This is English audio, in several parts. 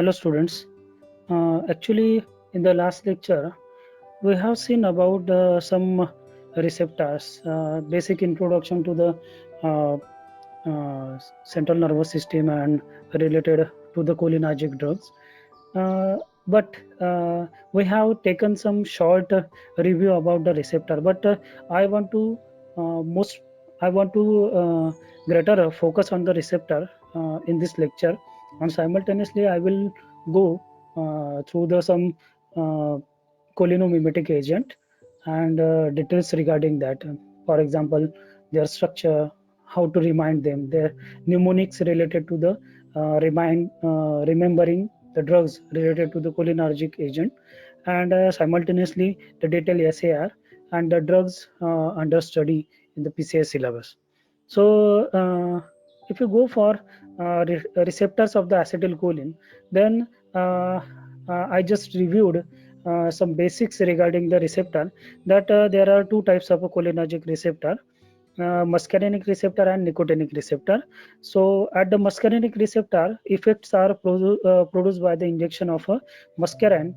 Hello students. Actually, in the last lecture, we have seen about some receptors, basic introduction to the uh, central nervous system and related to the cholinergic drugs. Uh, but we have taken some short review about the receptor. But I want to most I want to greater focus on the receptor in this lecture, and simultaneously I will go through the some uh, cholinomimetic agent and details regarding that. For example, their structure, how to remind them, their mnemonics related to the remembering the drugs related to the cholinergic agent, and simultaneously the detailed SAR and the drugs under study in the PCS syllabus. So, if you go for receptors of the acetylcholine, then I just reviewed some basics regarding the receptor, that there are two types of a cholinergic receptor, muscarinic receptor and nicotinic receptor. So at the muscarinic receptor, effects are produced by the injection of a muscarine,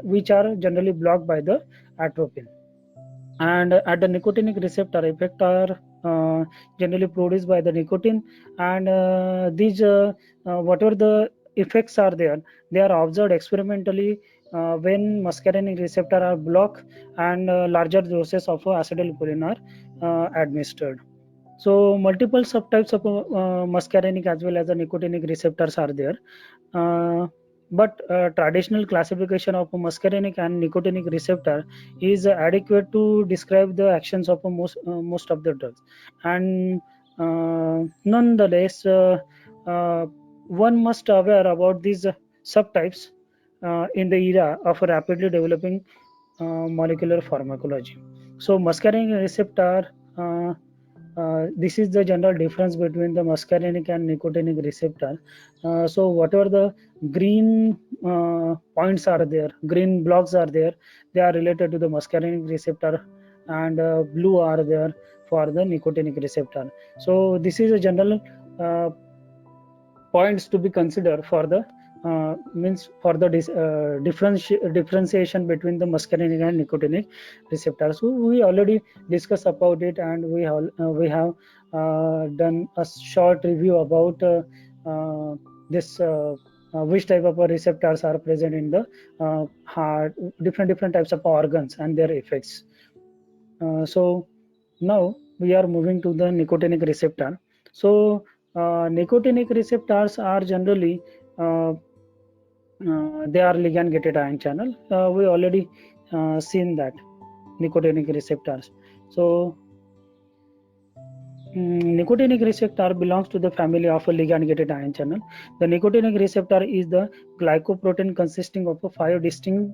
which are generally blocked by the atropine. And at the nicotinic receptor, effect are generally produced by the nicotine, and these whatever the effects are there, they are observed experimentally when muscarinic receptor are blocked and larger doses of acetylcholine are administered. So multiple subtypes of muscarinic as well as the nicotinic receptors are there. But traditional classification of muscarinic and nicotinic receptor is adequate to describe the actions of most of the drugs. And nonetheless, one must aware about these subtypes in the era of rapidly developing molecular pharmacology. So muscarinic receptor, this is the general difference between the muscarinic and nicotinic receptor. So whatever the green points are there, green blocks are there, they are related to the muscarinic receptor, and blue are there for the nicotinic receptor. So this is a general uh, points to be considered for the means for the differentiation between the muscarinic and nicotinic receptors. So we already discussed about it, and we have done a short review about this which type of receptors are present in the heart, different types of organs and their effects. So now we are moving to the nicotinic receptor. So nicotinic receptors are generally they are ligand gated ion channel. We already seen that nicotinic receptors. So nicotinic receptor belongs to the family of a ligand gated ion channel. The nicotinic receptor is the glycoprotein consisting of five distinct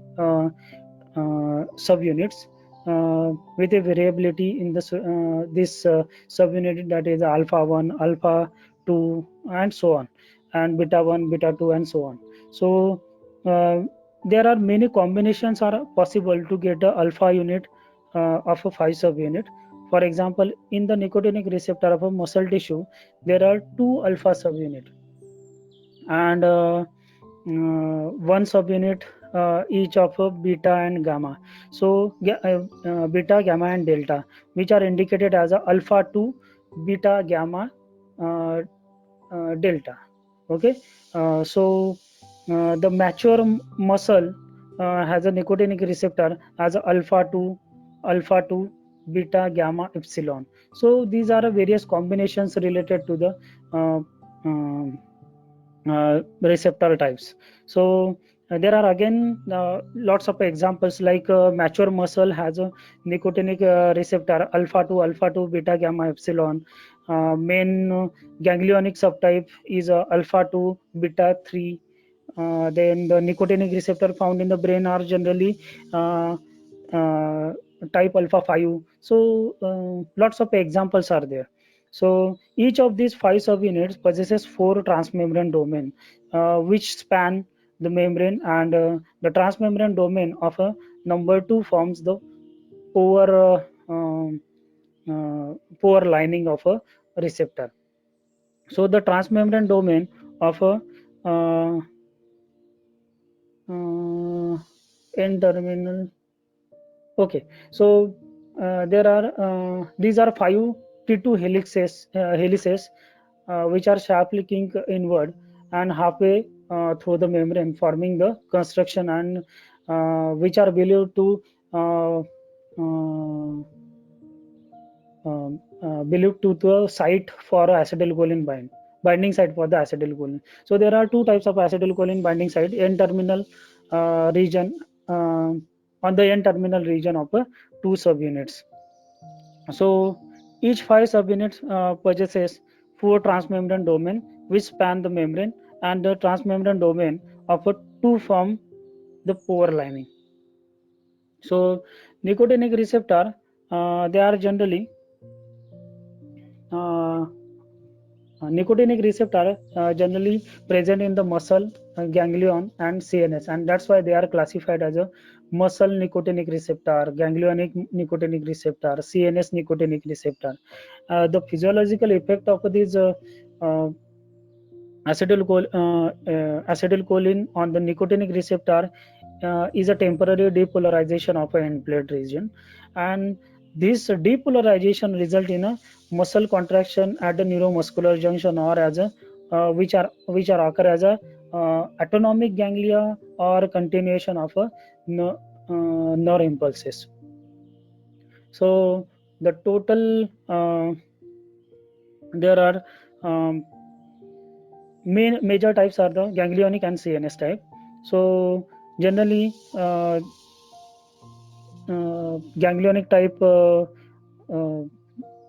subunits with a variability in this subunit, that is alpha 1, alpha 2, and so on, and beta 1, beta 2, and so on. So uh, there are many combinations are possible to get the alpha unit of a 5 subunit. For example, in the nicotinic receptor of a muscle tissue, there are two alpha subunit, and one subunit each of beta and gamma. So beta, gamma, and delta, which are indicated as a alpha 2, beta, gamma, uh, delta. Okay, so the mature muscle has a nicotinic receptor as a alpha 2, beta, gamma, epsilon. So these are various combinations related to the uh, um, receptor types. So there are again lots of examples, like mature muscle has a nicotinic receptor alpha 2, beta, gamma, epsilon. Main ganglionic subtype is alpha 2, beta 3. Then the nicotinic receptor found in the brain are generally uh, uh, type alpha 5. So lots of examples are there. So each of these five subunits possesses four transmembrane domain, which span the membrane, and the transmembrane domain of a number two forms the pore, pore lining of a receptor. So the transmembrane domain of a N terminal. Okay, so there are these are five T2 helices which are sharply kinked inward and halfway through the membrane, forming the construction, and which are uh, uh, believed to the site for acetylcholine binding site for the acetylcholine. So there are two types of acetylcholine binding site: N terminal region on the N terminal region of two subunits. So each five subunits possesses four transmembrane domain which span the membrane, and the transmembrane domain of a two form the pore lining. So nicotinic receptor, they are generally uh, nicotinic receptor generally present in the muscle, ganglion, and CNS, and that's why they are classified as a muscle nicotinic receptor, ganglionic nicotinic receptor, CNS nicotinic receptor. The physiological effect of this uh, acetylcholine on the nicotinic receptor is a temporary depolarization of an end plate region, and this depolarization result in a muscle contraction at the neuromuscular junction, or as a which are occur as a autonomic ganglia or continuation of a nerve impulses. So the total there are main major types are the ganglionic and CNS type. So generally ganglionic type uh,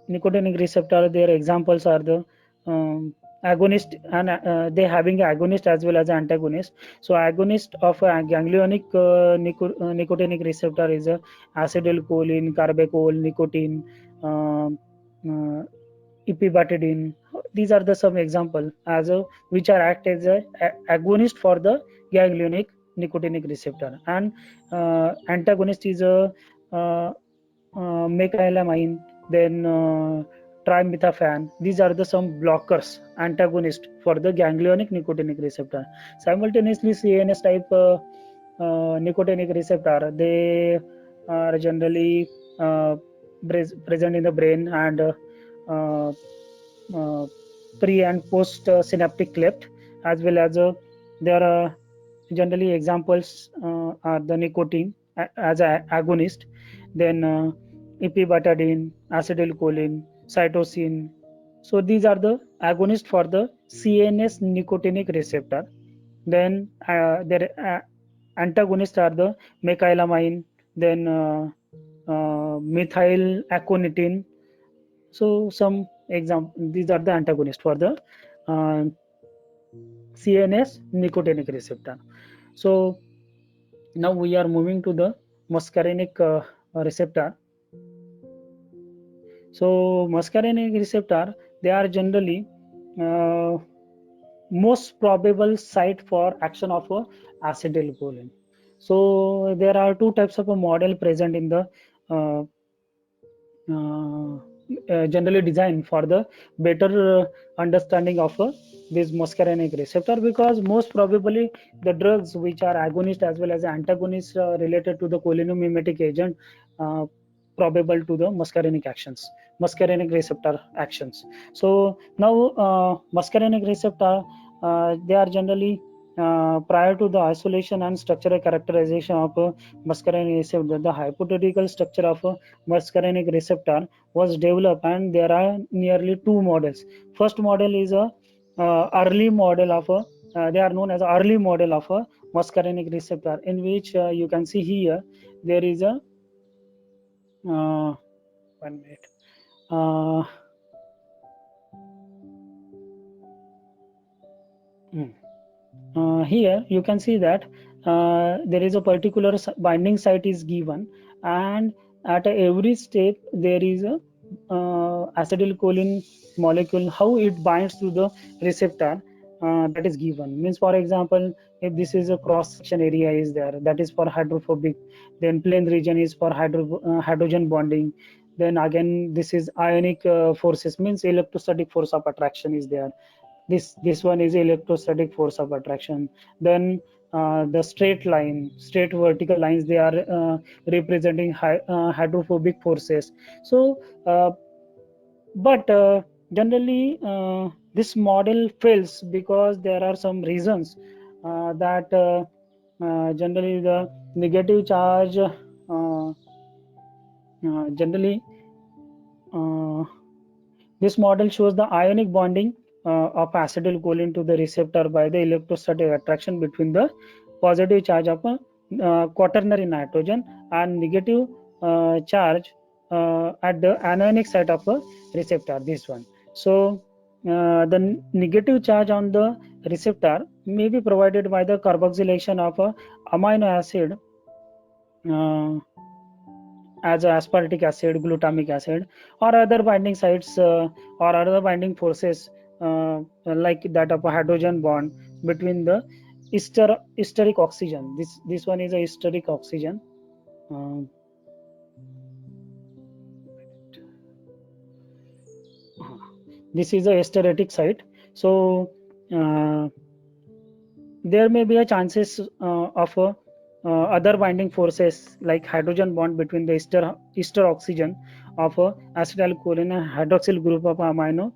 nicotinic receptor, their examples are the agonist, and they having agonist as well as antagonist. So agonist of a ganglionic nicotinic receptor is a acetylcholine, carbachol, nicotine, um, uh, epibutidine. These are the some example as a which are act as a agonist for the ganglionic nicotinic receptor, and antagonist is a uh, mecalamine, then trimethophan. These are the some blockers, antagonist for the ganglionic nicotinic receptor. Simultaneously, CNS type nicotinic receptor, they are generally present in the brain, and uh, uh, pre and post synaptic cleft, as well as there are generally examples are the nicotine as a agonist, then epibutadine, acetylcholine, cytosine. So these are the agonists for the CNS nicotinic receptor. Then their antagonists are the mecalamine, then methyl aconitin. So some example, these are the antagonists for the uh, CNS nicotinic receptor. So now we are moving to the muscarinic receptor. So muscarinic receptor, they are generally uh, most probable site for action of acetylcholine. So there are two types of a model present in the uh, uh, generally designed for the better understanding of this muscarinic receptor, because most probably the drugs which are agonist as well as antagonist related to the cholinergic agent uh, probable to the muscarinic receptor actions. So now muscarinic receptor, they are generally prior to the isolation and structural characterization of muscarinic receptor, the hypothetical structure of muscarinic receptor was developed, and there are nearly two models. First model is a early model of a they are known as early model of a muscarinic receptor, in which you can see here there is a 1 minute. Uh, mm. Here you can see that there is a particular binding site is given, and at every step there is a acetylcholine molecule, how it binds to the receptor that is given. Means, for example, if this is a cross section area is there, that is for hydrophobic, then plane region is for hydrogen bonding, then again this is ionic forces, means electrostatic force of attraction is there. This one is electrostatic force of attraction. Then the straight vertical lines, they are representing hydrophobic forces. So but generally this model fails because there are some reasons that generally the negative charge generally uh, this model shows the ionic bonding of acetylcholine to the receptor by the electrostatic attraction between the positive charge of a quaternary nitrogen and negative charge at the anionic site of a receptor, this one. So the negative charge on the receptor may be provided by the carboxylation of a amino acid uh, as aspartic acid, glutamic acid, or other binding sites or other binding forces like that of a hydrogen bond between the esteric oxygen. This one is a esteric oxygen. Uh, this is a esteretic site. So uh, there may be a chances of other binding forces like hydrogen bond between the ester oxygen of acetylcholine and hydroxyl group of amino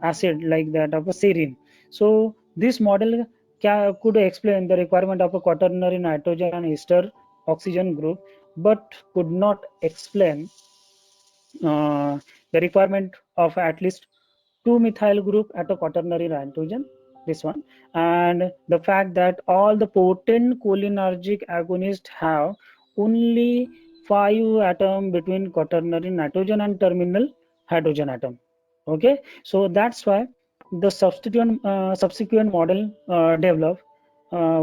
acid like that of a serine. So this model could explain the requirement of a quaternary nitrogen and ester oxygen group, but could not explain the requirement of at least two methyl group at a quaternary nitrogen, this one, and the fact that all the potent cholinergic agonists have only 5 atom between quaternary nitrogen and terminal hydrogen atom. Okay, so that's why the subsequent model developed,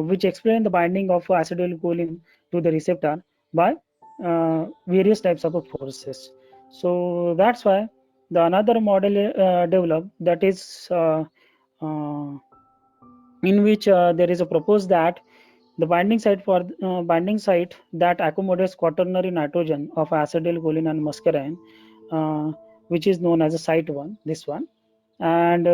which explain the binding of acetylcholine to the receptor by various types of forces. So that's why the another model developed, that is uh, in which there is a proposed that the binding site that accommodates quaternary nitrogen of acetylcholine and muscarine, which is known as a site 1, this one, and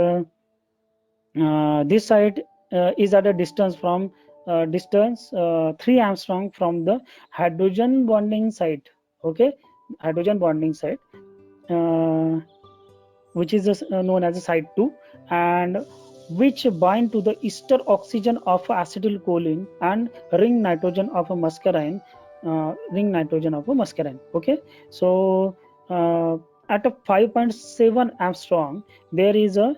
this site is at a distance 3 angstrom from the hydrogen bonding site. Okay, hydrogen bonding site, uh, which is known as a site 2, and which bind to the ester oxygen of acetylcholine and ring nitrogen of a muscarine. Okay, so at a 5.7 Armstrong, there is a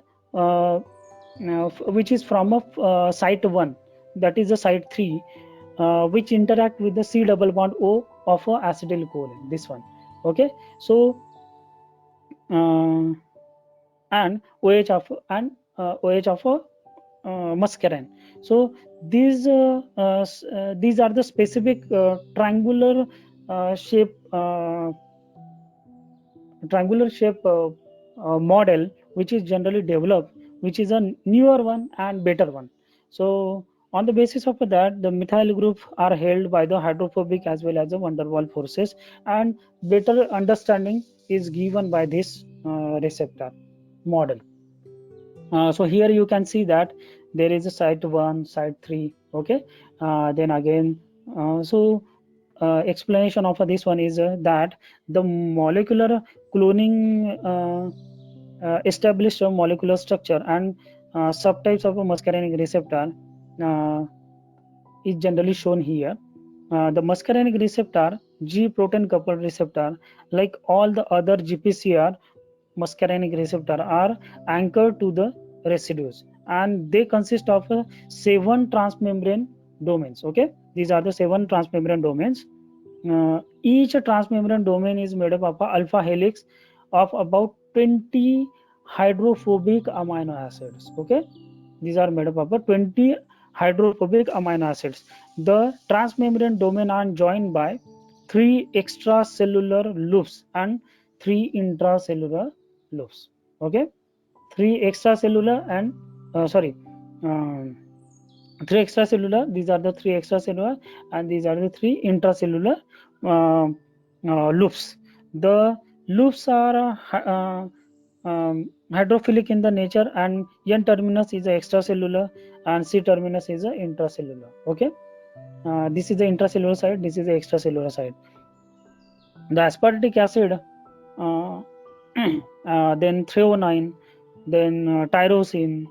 which is from a site 1, that is a site 3, which interact with the C double bond O of acetylcholine, this one. Okay, so uh, and OH of a muscarine. So these are the specific shape triangular shape model which is generally developed, which is a newer one and better one. So on the basis of that, the methyl group are held by the hydrophobic as well as the van der Waals forces, and better understanding is given by this receptor model. So here you can see that there is a site 1, site 3. Okay, then again, so explanation of this one is that the molecular cloning established a molecular structure and subtypes of a muscarinic receptor uh, is generally shown here. The muscarinic receptor, G protein coupled receptor, like all the other GPCR muscarinic receptor, are anchored to the residues, and they consist of 7 transmembrane domains. Okay, these are the 7 transmembrane domains. Each transmembrane domain is made up of alpha helix of about 20 hydrophobic amino acids. Okay, these are made up of 20 hydrophobic amino acids. The transmembrane domain are joined by 3 extracellular loops and 3 intracellular loops. Okay, 3 extracellular and sorry, um, 3 extracellular. These are the 3 extracellular, and these are the 3 intracellular uh, loops. The loops are hydrophilic in the nature, and N terminus is a extracellular and C terminus is a intracellular. Okay, this is the intracellular side, this is the extracellular side. The aspartic acid, then threonine, then tyrosine,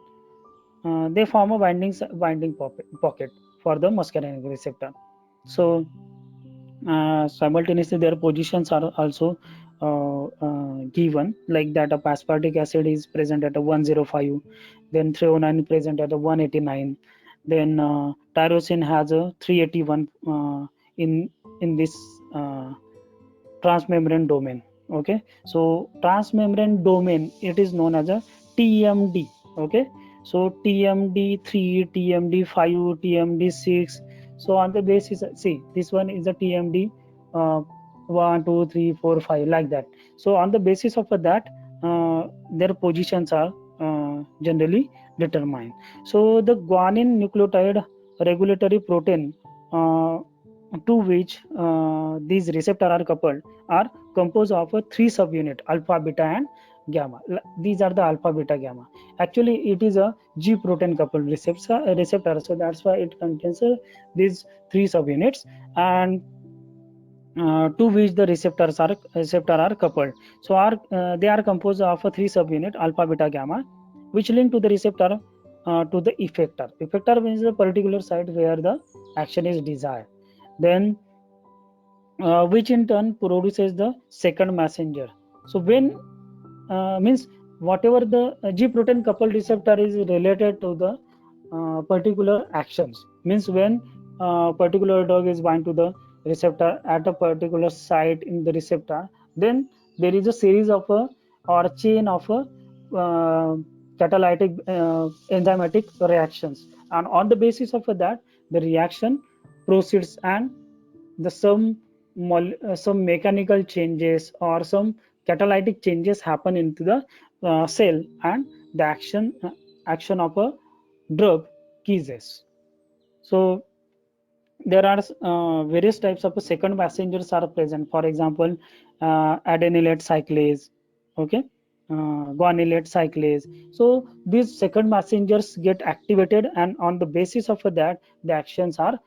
they form a binding pocket for the muscarinic receptor. So simultaneously their positions are also given, like that of aspartic acid is present at a 105, then threonine present at a 189, then tyrosine has a 381 in this transmembrane domain. Okay, so transmembrane domain, it is known as a TMD. Okay, so TMD3, TMD5, TMD6. So on the basis, see, this one is a TMD 1, 2, 3, 4, 5, like that. So on the basis of that, their positions are generally determined. So the guanine nucleotide regulatory protein, to which these receptors are coupled, are composed of a three subunit, alpha, beta, and gamma. These are the alpha, beta, gamma. Actually, it is a G protein coupled receptor, so that's why it contains these three subunits, and to which the receptor are coupled. So they are composed of a three subunit, alpha, beta, gamma, which link to the receptor to the effector. Effector means the particular site where the action is desired. Then which in turn produces the second messenger. So when means whatever the G protein coupled receptor is related to the particular actions, means when particular drug is bind to the receptor at a particular site in the receptor, then there is a series of or a chain of catalytic enzymatic reactions, and on the basis of that the reaction proceeds, and the some mechanical changes or some catalytic changes happen into the cell, and the action of a drug ceases. So there are various types of second messengers are present. For example, adenylate cyclase, okay, guanylate cyclase. So these second messengers get activated, and on the basis of that, the actions are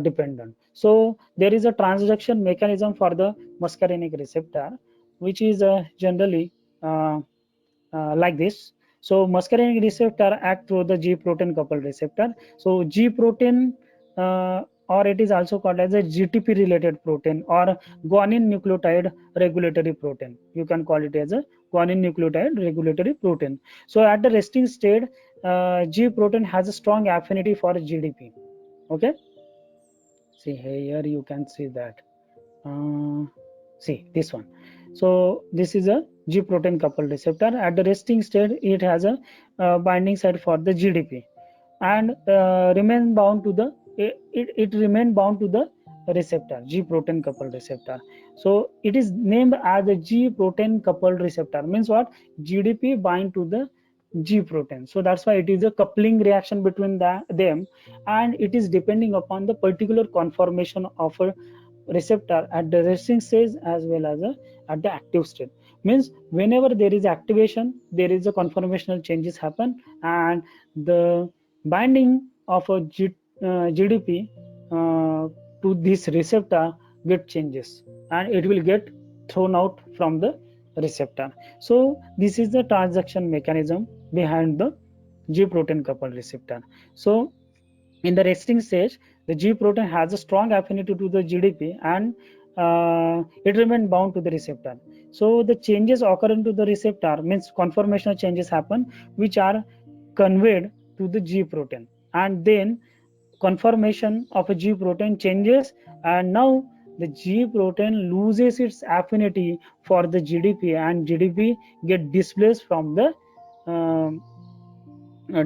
dependent. So there is a transduction mechanism for the muscarinic receptor, which is generally like this. So muscarinic receptor act through the G protein coupled receptor. So G protein, or it is also called as a GTP related protein, or guanine nucleotide regulatory protein. You can call it as a guanine nucleotide regulatory protein. So at the resting state, G protein has a strong affinity for GDP. Okay. See here, you can see that. See this one. So this is a G protein coupled receptor. At the resting state, it has a binding site for the GDP, and remain bound to the it remain bound to the receptor, G protein coupled receptor. So it is named as a G protein coupled receptor. Means what? GDP bind to the G protein. So that's why it is a coupling reaction between them, and it is depending upon the particular conformation of a receptor at the resting stage as well as at the active state. Means whenever there is activation, there is a conformational changes happen, and the binding of a GDP to this receptor get changes, and it will get thrown out from the receptor. So this is the transaction mechanism behind the G protein coupled receptor. So in the resting stage, the G protein has a strong affinity to the GDP, and it remains bound to the receptor. So the changes occurring to the receptor, means conformational changes happen, which are conveyed to the G protein, and then conformation of a G protein changes, and now the G protein loses its affinity for the GDP, and GDP get displaced from the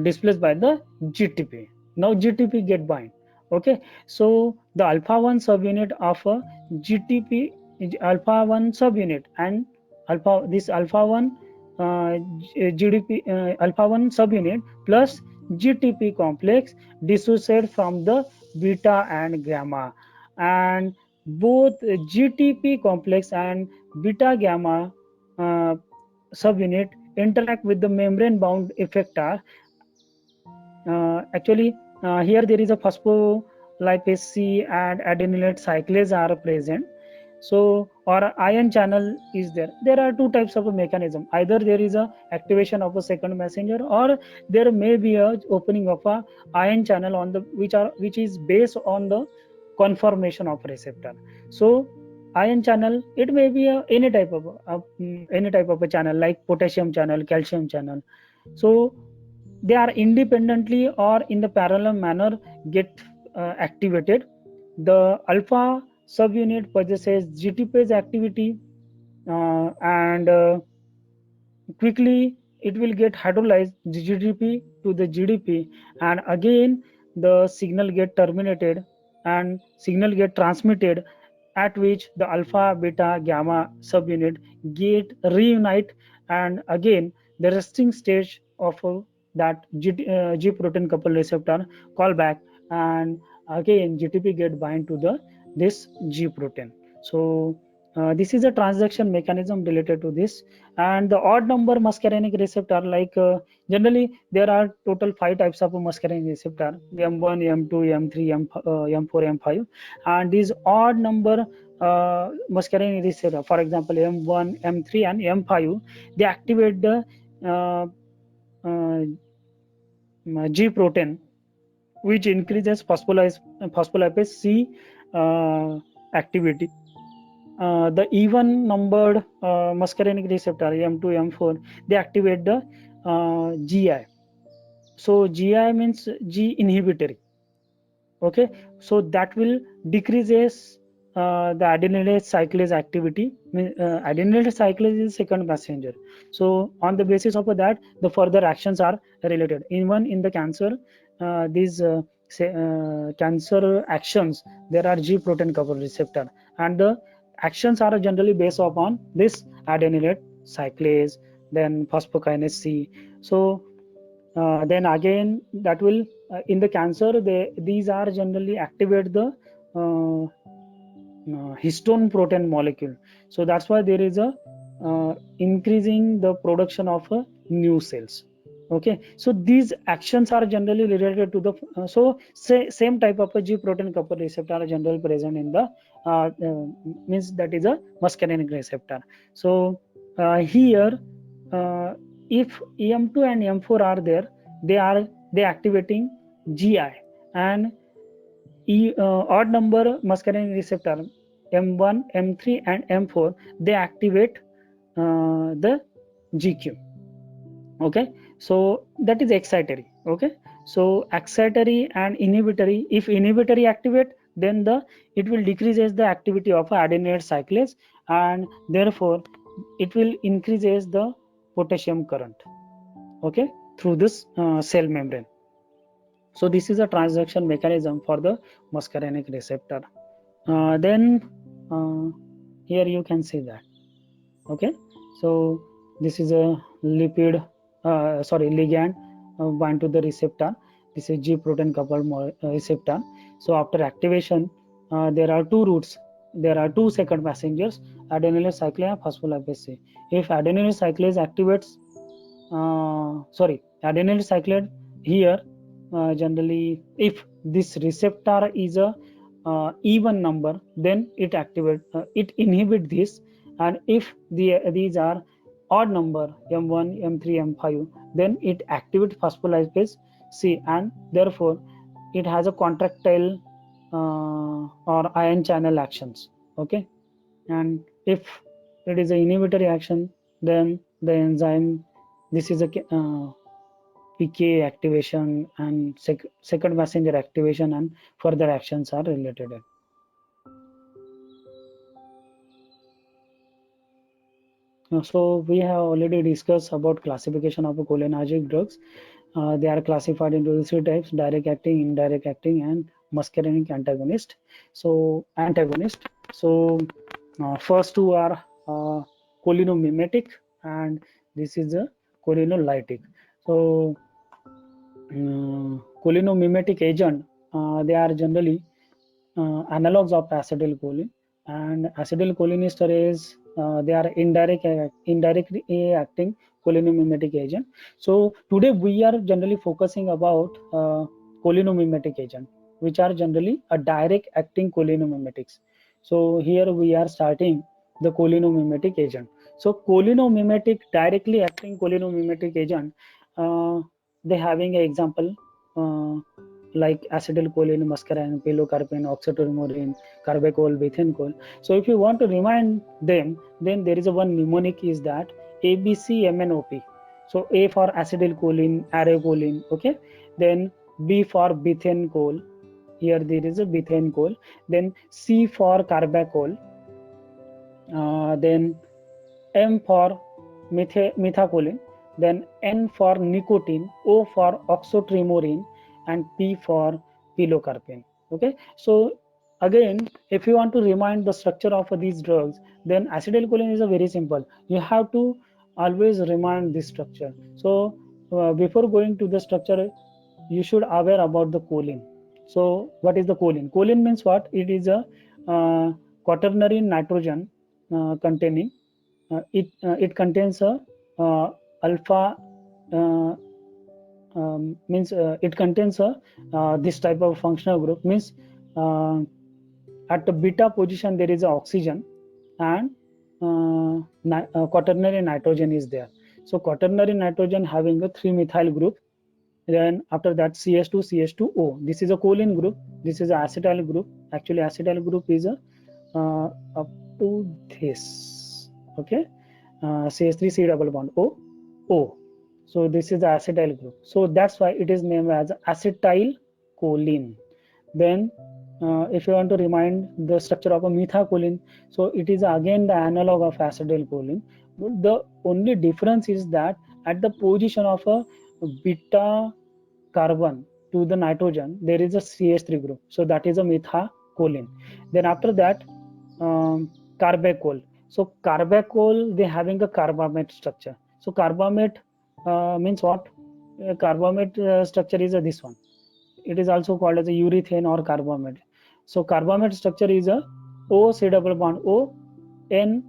displaced by the GTP. Now GTP get bind. Okay, so the alpha 1 subunit of a GTP, alpha 1 subunit, and alpha 1 GDP alpha 1 subunit plus GTP complex dissociate from the beta and gamma, and both GTP complex and beta gamma uh, subunit interact with the membrane bound effector. Actually, here there is a phospholipase C and adenylate cyclase are present. So, or ion channel is there. There are two types of a mechanism. Either there is a activation of a second messenger, or there may be a opening of a ion channel on the which is based on the conformation of receptor. So, ion channel, it may be any type of a channel, like potassium channel, calcium channel. So they are independently or in the parallel manner get activated. The alpha subunit possesses GTPase activity, and quickly it will get hydrolyzed GDP to the GDP, and again the signal get terminated and signal get transmitted, at which the alpha beta gamma subunit get reunite, and again the resting stage of that G protein couple receptor call back, and again GTP get bind to the this G protein. So this is a transaction mechanism related to this. And the odd number muscarinic receptor, like generally there are total 5 types of muscarinic receptor: M1, M2, M3, M4, M5. And these odd number muscarinic receptor, for example M1, M3 and M5, they activate the uh, G protein, which increases phospholipase C activity. The even numbered muscarinic receptor M2, M4, they activate the GI. So GI means G inhibitory. Okay, so that will decreases the adenylate cyclase activity. Adenylate cyclase is second messenger. So on the basis of that, the further actions are related. Even in the cancer, these cancer actions, there are G protein coupled receptor, and the actions are generally based upon this adenylate cyclase, then phosphokinase C. So then again that will in the cancer, these are generally activate the histone protein molecule. So that's why there is a increasing the production of new cells. Okay, so these actions are generally related to the same type of a G protein couple receptor are generally present in the means that is a muscarinic receptor. So here if M2 and M4 are there, they activating GI, and odd number muscarinic receptor M1, M3 and M4, they activate the GQ. Okay, so that is excitatory. Okay, so excitatory and inhibitory, if inhibitory activate, then it will decreases the activity of adenylate cyclase, and therefore it will increases the potassium current, okay, through this cell membrane. So this is a transaction mechanism for the muscarinic receptor. Then here you can see that. Okay, so this is a ligand bind to the receptor. This is G protein coupled receptor. So after activation, there are two routes. There are two second messengers: adenylate cyclase and phospholipase C. If adenylate cyclase activates, adenylate cyclase here, generally if this receptor is a even number, then it inhibit this, and if these are odd number M1, M3, M5, then it activates phospholipase C, and therefore it has a contractile or ion channel actions. Okay, and if it is an inhibitory action, then the enzyme, this is a PK activation and second messenger activation, and further actions are related. So we have already discussed about classification of cholinergic drugs. They are classified into three types: direct acting, indirect acting, and muscarinic antagonist. So antagonist. So first two are cholinomimetic, and this is a cholinolytic. So cholinomimetic agent, they are generally analogs of acetylcholine, and acetylcholinesterase they are indirectly acting cholinomimetic agent. So today we are generally focusing about cholinomimetic agent, which are generally a direct acting cholinomimetics. So here we are starting the cholinomimetic agent. So cholinomimetic, directly acting cholinomimetic agent, they having an example uh, like acetylcholine, muscarine, pilocarpine, oxytolmorine, carbachol, bethane. So if you want to remind them, then there is a one mnemonic is that ABCMNOP. So A for acetylcholine, areocholine, okay. Then B for bethane. Here there is a bethane. Then C for carbachol. Then M for methacholine, then N for nicotine, O for oxytrimorine, and P for pilocarpine. Okay, so again, if you want to remind the structure of these drugs, then acetylcholine is a very simple. You have to always remind this structure. So before going to the structure, you should aware about the choline. So what is the choline? Choline means what? It is a quaternary nitrogen containing it contains a alpha uh, means it contains a this type of functional group means uh, at the beta position there is a oxygen and quaternary nitrogen is there. So quaternary nitrogen having a 3 methyl group, then after that ch2 ch2o, this is a choline group, this is a acetyl group. Actually acetyl group is a up to this, okay. CH3 C double bond O O. So this is the acetyl group. So that's why it is named as acetylcholine. Then if you want to remind the structure of a methacholine, so it is again the analog of acetylcholine. But the only difference is that at the position of a beta carbon to the nitrogen, there is a CH3 group. So that is a methacholine. Then after that, carbachol. So carbachol, they having a carbamate structure. So carbamate means what? Carbamate structure is this one. It is also called as a urethane or carbamate. So carbamate structure is a O C double bond O N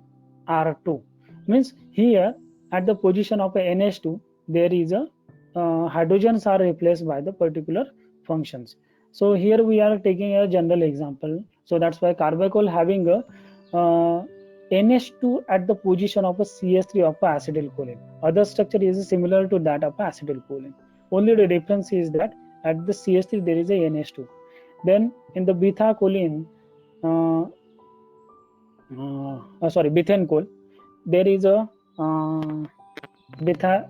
R2. Means here at the position of a NH2, there is a hydrogens are replaced by the particular functions. So here we are taking a general example. So that's why carbachol having a NH2 at the position of a CH3 of a acetylcholine. Other structure is similar to that of acetylcholine. Only the difference is that at the CH3 there is a NH2. Then in the beta choline, bethane coal, there is a beta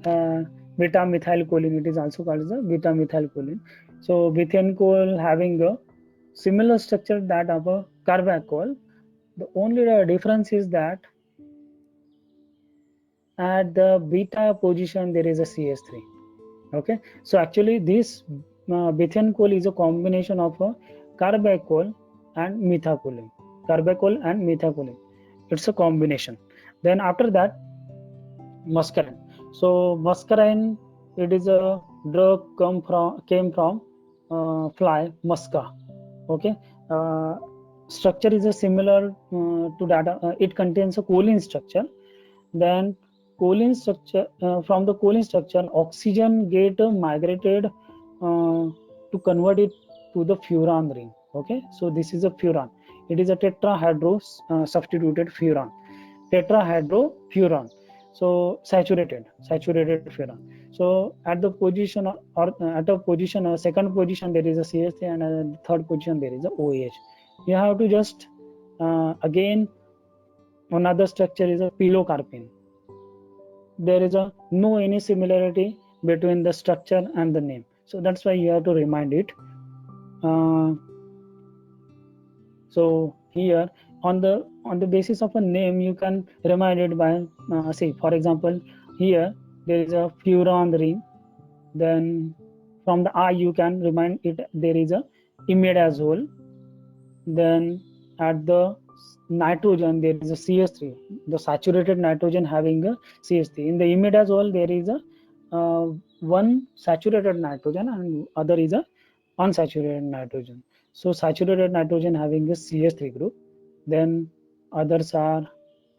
beta methylcholine. It is also called as a beta methylcholine. So bethane coal having a similar structure that of a carbachol. The only difference is that at the beta position there is a CH3. Okay, so actually this bethane coal is a combination of a carbachol and methacholine. Carbachol and methacholine, it's a combination. Then after that, muscarine. So muscarine, it is a drug came from fly musca. Okay, structure is a similar to that. It contains a choline structure. Then choline structure, from the choline structure oxygen get migrated to convert it to the furan ring. Okay, so this is a furan. It is a tetrahydro substituted furan, tetrahydrofuran. So saturated furan. So at the position or at a position second position there is a CH3 and at the third position there is a OH. You have to just again, another structure is a pilocarpine. There is a no any similarity between the structure and the name, so that's why you have to remind it. So here on the basis of a name you can remind it by say for example, here there is a furan ring. Then from the I you can remind it there is a imidazole. Then at the nitrogen there is a CH3, the saturated nitrogen having a CH3. In the imidazole there is a one saturated nitrogen and other is a unsaturated nitrogen. So saturated nitrogen having a CH3 group. Then others are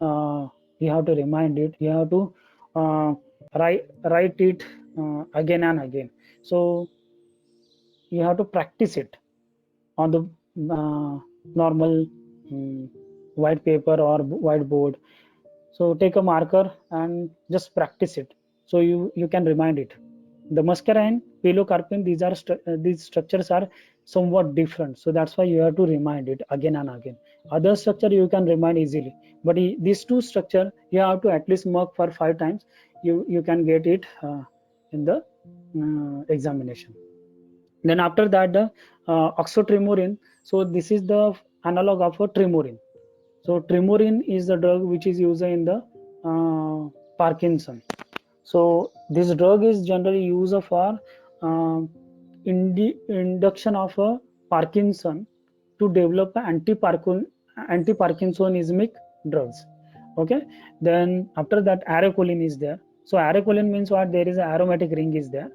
you have to remind it, you have to uh, write it again and again. So you have to practice it on the normal white paper or whiteboard. So take a marker and just practice it, so you can remind it. The muscara and pilocarpine, these structures are somewhat different, so that's why you have to remind it again and again. Other structure you can remind easily, but these two structure you have to at least mark for 5 times. You can get it in the examination. Then after that, the oxytrymorin. So this is the analog of a trimorin. So trimorin is the drug which is used in the Parkinson. So this drug is generally used for uh, induction of a Parkinson to develop anti-Parkinsonismic drugs. Okay. Then after that, arecolin is there. So arecolin means what? There is an aromatic ring is there,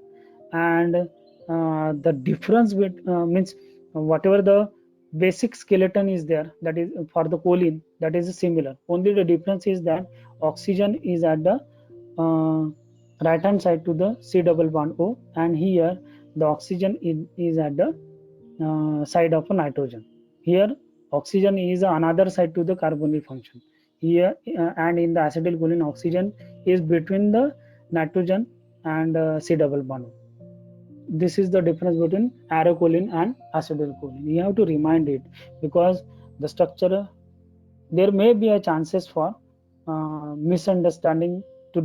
and the difference means whatever the basic skeleton is there, that is for the choline, that is similar. Only the difference is that oxygen is at the uh, right hand side to the C double bond O, and here the oxygen is at the side of a nitrogen. Here oxygen is another side to the carbonyl function. Here and in the acetylcholine, oxygen is between the nitrogen and C double bond O. This is the difference between aerocholine and acetylcholine. You have to remind it, because the structure, there may be a chances for misunderstanding to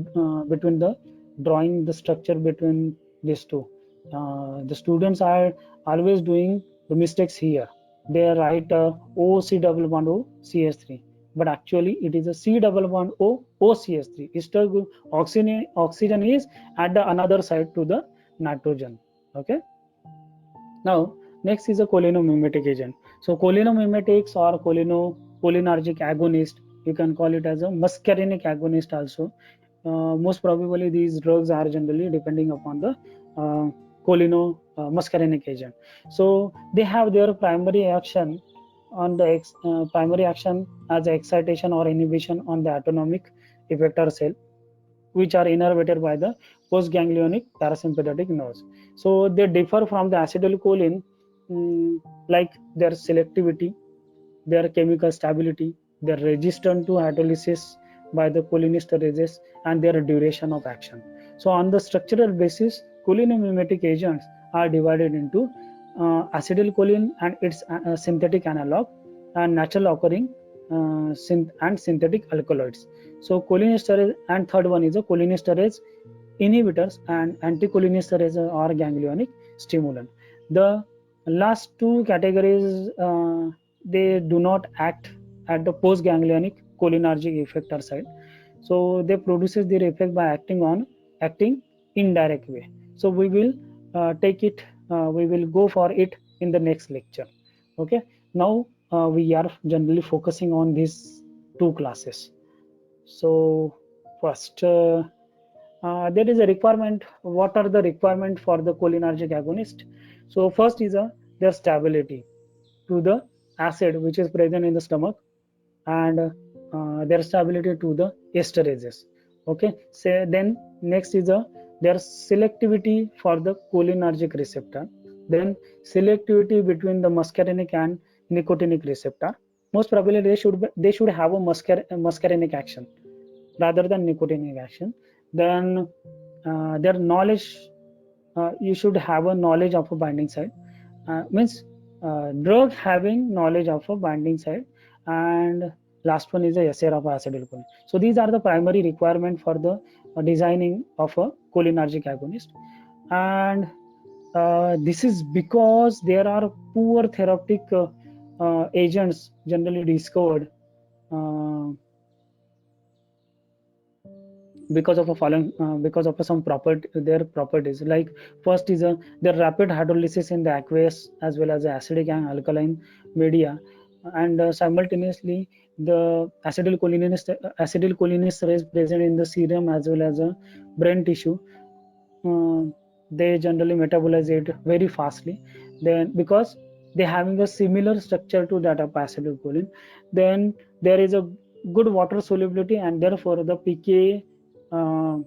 between the drawing the structure between these two. The students are always doing the mistakes here. They write OC double bond O CS3, but actually it is a C double bond O OCS3. Oxygen is at the another side to the nitrogen. Okay. Now, next is a cholinomimetic agent. So, cholinomimetics or cholinergic agonist, you can call it as a muscarinic agonist also. Most probably, these drugs are generally depending upon the muscarinic agent. So, they have their primary action on the primary action as excitation or inhibition on the autonomic effector cell, which are innervated by the postganglionic parasympathetic nerves. So they differ from the acetylcholine, like their selectivity, their chemical stability, their resistance to hydrolysis by the cholinesterases, and their duration of action. So on the structural basis, cholinomimetic agents are divided into acetylcholine and its synthetic analog, and natural occurring and synthetic alkaloids. So cholinesterase, and third one is a cholinesterase inhibitors and anticholinesterase or ganglionic stimulant. The last two categories, they do not act at the postganglionic cholinergic effector side. So they produces their effect by acting indirect way. So we will take it, we will go for it in the next lecture. Okay. Now we are generally focusing on these two classes. So first, there is a requirement. What are the requirement for the cholinergic agonist? So first is their stability to the acid which is present in the stomach, and their stability to the esterases. Okay. So then next is their selectivity for the cholinergic receptor. Then selectivity between the muscarinic and nicotinic receptor. Most probably they should have a muscarinic action rather than nicotinic action. Then their knowledge, you should have a knowledge of a binding site, means drug having knowledge of a binding site, and last one is a SR of acetylcholine. So these are the primary requirement for the designing of a cholinergic agonist. And this is because there are poor therapeutic agents generally discovered uh, because of a following because of some property, their properties. Like first is the rapid hydrolysis in the aqueous as well as the acidic and alkaline media, and simultaneously the acetylcholinesterase present in the serum as well as a brain tissue. uh, they generally metabolize it very fastly, then because they having a similar structure to that of acetylcholine. Then there is a good water solubility, and therefore the pK uh,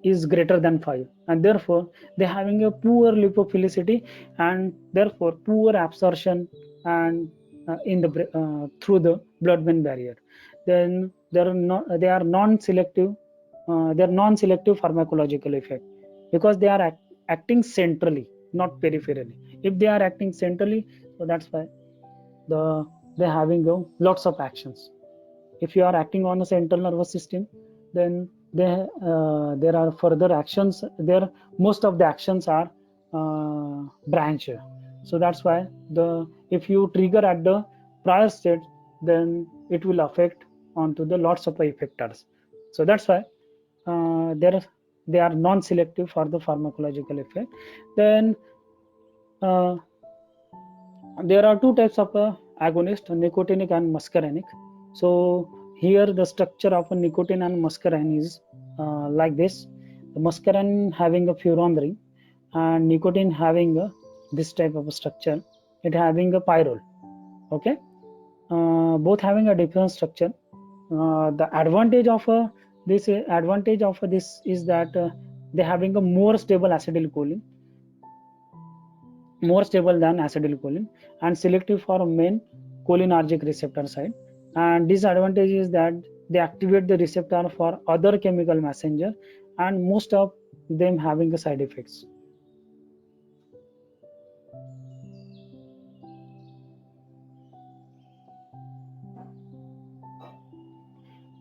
is greater than 5, and therefore they having a poor lipophilicity, and therefore poor absorption and in the through the blood-brain barrier. Then they are non-selective, they are non-selective pharmacological effect, because they are acting centrally, not peripherally. If they are acting centrally, so that's why they're having lots of actions. If you are acting on the central nervous system, then there are further actions there. Most of the actions are branched. So that's why if you trigger at the prior state, then it will affect onto the lots of effectors. So that's why they are non-selective for the pharmacological effect. Then uh, there are two types of agonist, nicotinic and muscarinic. So here the structure of a nicotine and muscarine is like this. The muscarine having a furon ring, and nicotine having this type of a structure. It having a pyrrole. Okay, both having a different structure. The advantage of this is that they having a more stable acetylcholine, more stable than acetylcholine, and selective for main cholinergic receptor side. And disadvantage is that they activate the receptor for other chemical messenger, and most of them having the side effects.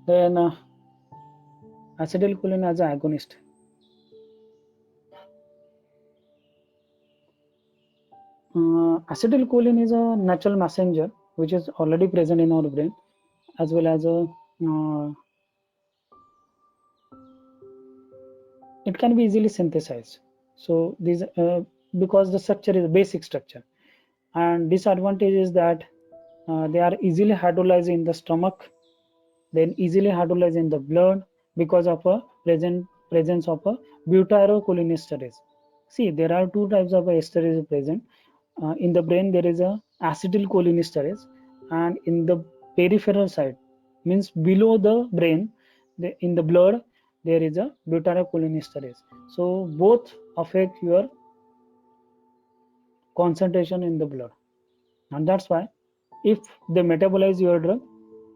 Then acetylcholine as an agonist. Acetylcholine is a natural messenger which is already present in our brain, as well as it can be easily synthesized. So these because the structure is a basic structure, and disadvantage is that they are easily hydrolyzed in the stomach, then easily hydrolyzed in the blood because of a presence of a butyrylcholinesterase. See, there are two types of esterase present. In the brain, there is a acetylcholinesterase, and in the peripheral side, means below the brain, in the blood, there is a butyrylcholinesterase. So both affect your concentration in the blood, and that's why if they metabolize your drug,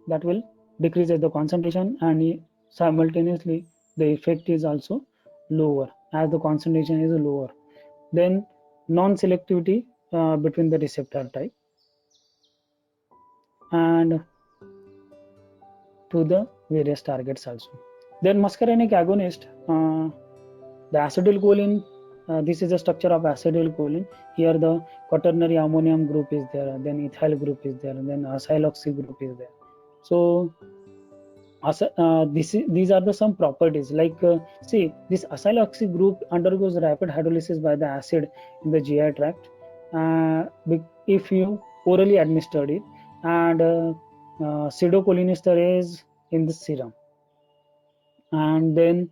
that will decrease the concentration, and simultaneously the effect is also lower as the concentration is lower. Then non-selectivity between the receptor type and to the various targets also. Then muscarinic agonist, the acetylcholine, this is the structure of acetylcholine. Here the quaternary ammonium group is there, then ethyl group is there, then acyloxy group is there. So these are the some properties, like see, this acyloxy group undergoes rapid hydrolysis by the acid in the GI tract uh, if you orally administered it, and pseudocholinesterase in the serum. And then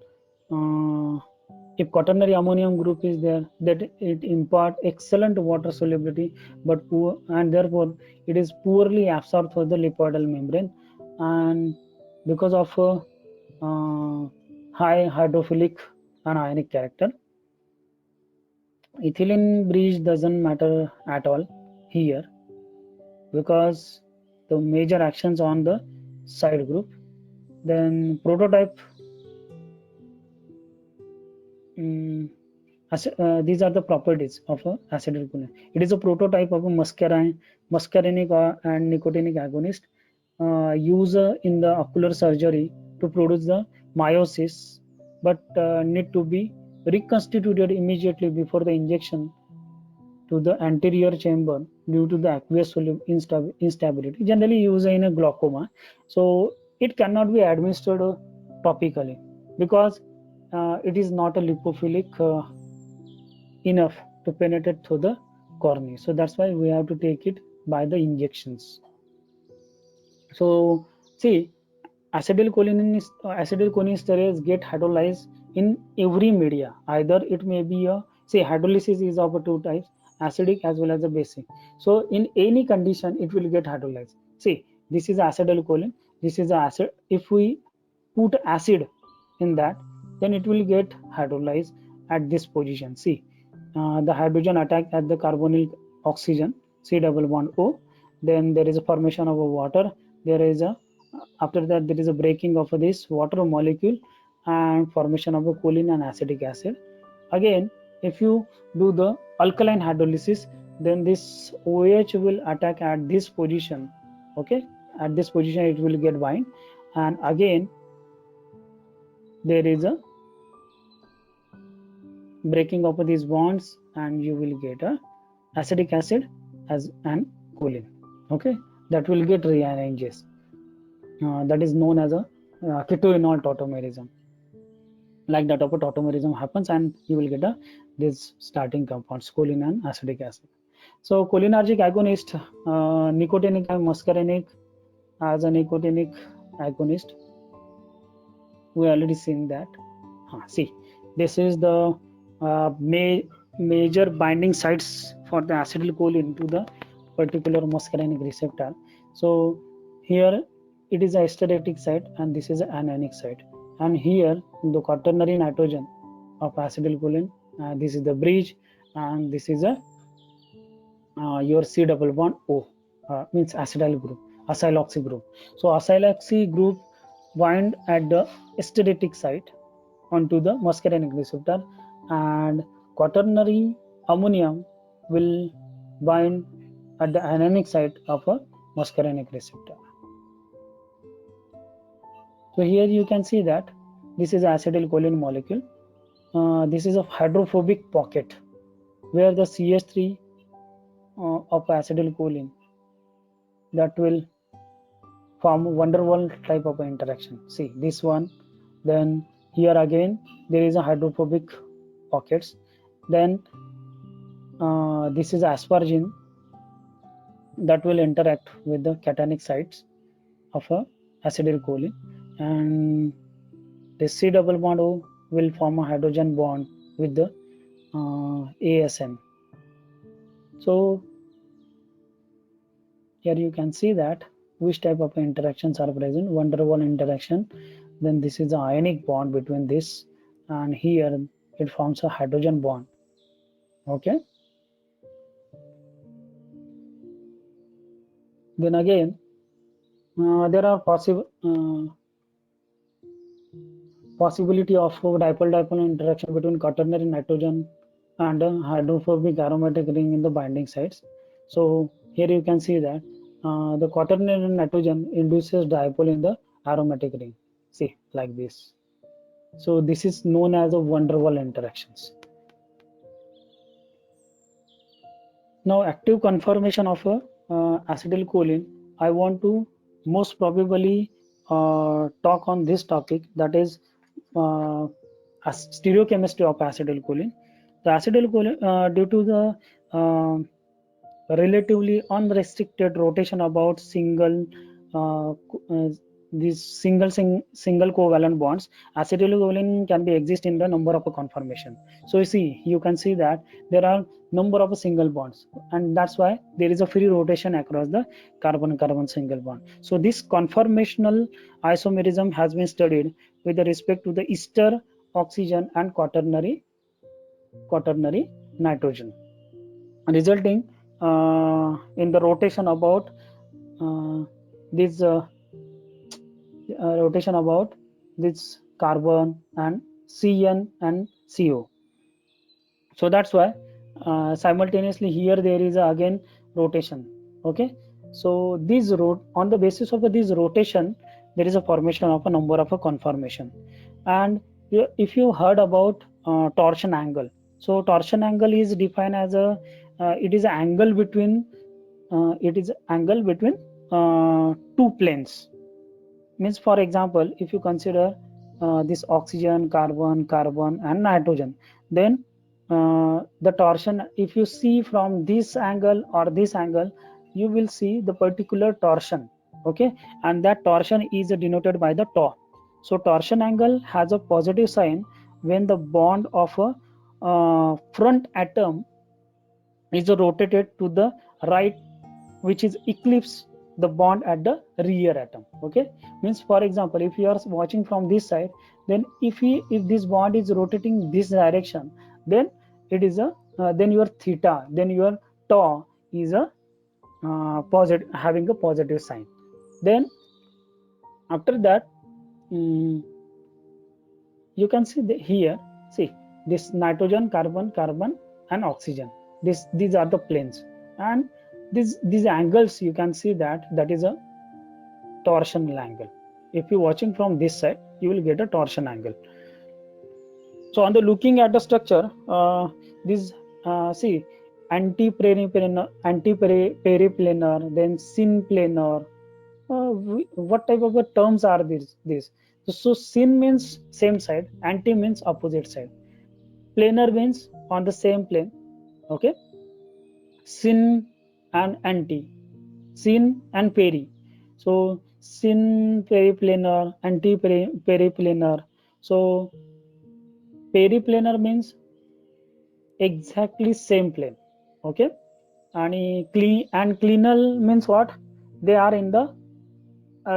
if quaternary ammonium group is there, that it impart excellent water solubility, but poor, and therefore it is poorly absorbed for the lipoidal membrane, and because of high hydrophilic and ionic character. Ethylene bridge doesn't matter at all here, because the major actions on the side group. Then prototype, um, these are the properties of a acetylcholine. It is a prototype of a muscarinic and nicotinic agonist, used in the ocular surgery to produce the meiosis, but need to be reconstituted immediately before the injection to the anterior chamber due to the aqueous instability, generally used in a glaucoma. So it cannot be administered topically, because it is not a lipophilic enough to penetrate through the cornea. So that's why we have to take it by the injections. So see, acetylcholinesterase get hydrolyzed in every media. Either it may be a, say, hydrolysis is of two types, acidic as well as a basic. So in any condition, it will get hydrolyzed. See, this is acetylcholine, this is acid. If we put acid in that, then it will get hydrolyzed at this position. See, the hydrogen attack at the carbonyl oxygen, C double bond O, then there is a formation of a water, there is a, after that there is a breaking of this water molecule and formation of a choline and acetic acid. Again, if you do the alkaline hydrolysis, then this OH will attack at this position. Okay, at this position it will get bind, and again there is a breaking of these bonds and you will get a acetic acid as an choline. Okay, that will get rearranges. That is known as a ketoenol tautomerism. Like that of a tautomerism happens, and you will get a this starting compounds choline and acetic acid. So cholinergic agonist, nicotinic and muscarinic as a nicotinic agonist. We already seen that. See, this is the major binding sites for the acetylcholine to the particular muscarinic receptor. So here it is a esteretic site and this is an anionic site. And here the quaternary nitrogen of acetylcholine, this is the bridge, and this is a your C double bond O, means acetyl group, acyloxy group. So acyloxy group bind at the esteretic site onto the muscarinic receptor, and quaternary ammonium will bind at the anionic site of a muscarinic receptor. So here you can see that this is acetylcholine molecule. This is a hydrophobic pocket where the CH3 of acetylcholine that will form van der Waals type of interaction. See this one, then here again there is a hydrophobic pockets, then this is asparagine that will interact with the cationic sites of a acetylcholine, and the C double bond O will form a hydrogen bond with the ASN. So here you can see that which type of interactions are present. Van der Waals interaction, then this is the ionic bond between this, and here it forms a hydrogen bond. Okay, then again there are possibility of dipole-dipole interaction between quaternary nitrogen and a hydrophobic aromatic ring in the binding sites. So here you can see that the quaternary nitrogen induces dipole in the aromatic ring. See, like this. So this is known as a van der Waals interactions. Now active conformation of a acetylcholine, I want to most probably talk on this topic, that is stereochemistry of acetylcholine. The acetylcholine, due to the relatively unrestricted rotation about these single covalent bonds, acetylcholine can be exist in the number of a conformation. So you can see that there are number of single bonds, and that's why there is a free rotation across the carbon-carbon single bond. So this conformational isomerism has been studied with respect to the ester oxygen and quaternary nitrogen, resulting in the rotation about this rotation about this carbon and CN and CO. So that's why simultaneously here there is again rotation. Okay, so this on the basis of this rotation there is a formation of a number of a conformation. And if you heard about torsion angle, so torsion angle is defined as a it is an angle between two planes. Means, for example, if you consider this oxygen, carbon and nitrogen, then the torsion, if you see from this angle or this angle, you will see the particular torsion. Okay, and that torsion is denoted by the tau. So torsion angle has a positive sign when the bond of a front atom is rotated to the right, which is eclipse the bond at the rear atom. Okay, means for example, if you are watching from this side, then if this bond is rotating this direction, then it is a then your theta, then your tau is a positive, having a positive sign. Then after that, you can see here, see this nitrogen, carbon, carbon and oxygen, these are the planes, and these angles, you can see that is a torsion angle. If you're watching from this side, you will get a torsion angle. So on the looking at the structure, this see anti-periplanar, then synplanar. What type of terms are these? So syn means same side, anti means opposite side, planar means on the same plane. Okay, syn and anti, syn and peri. So syn periplanar, anti periplanar. So periplanar means exactly same plane. Okay, and cleanal means what? They are in the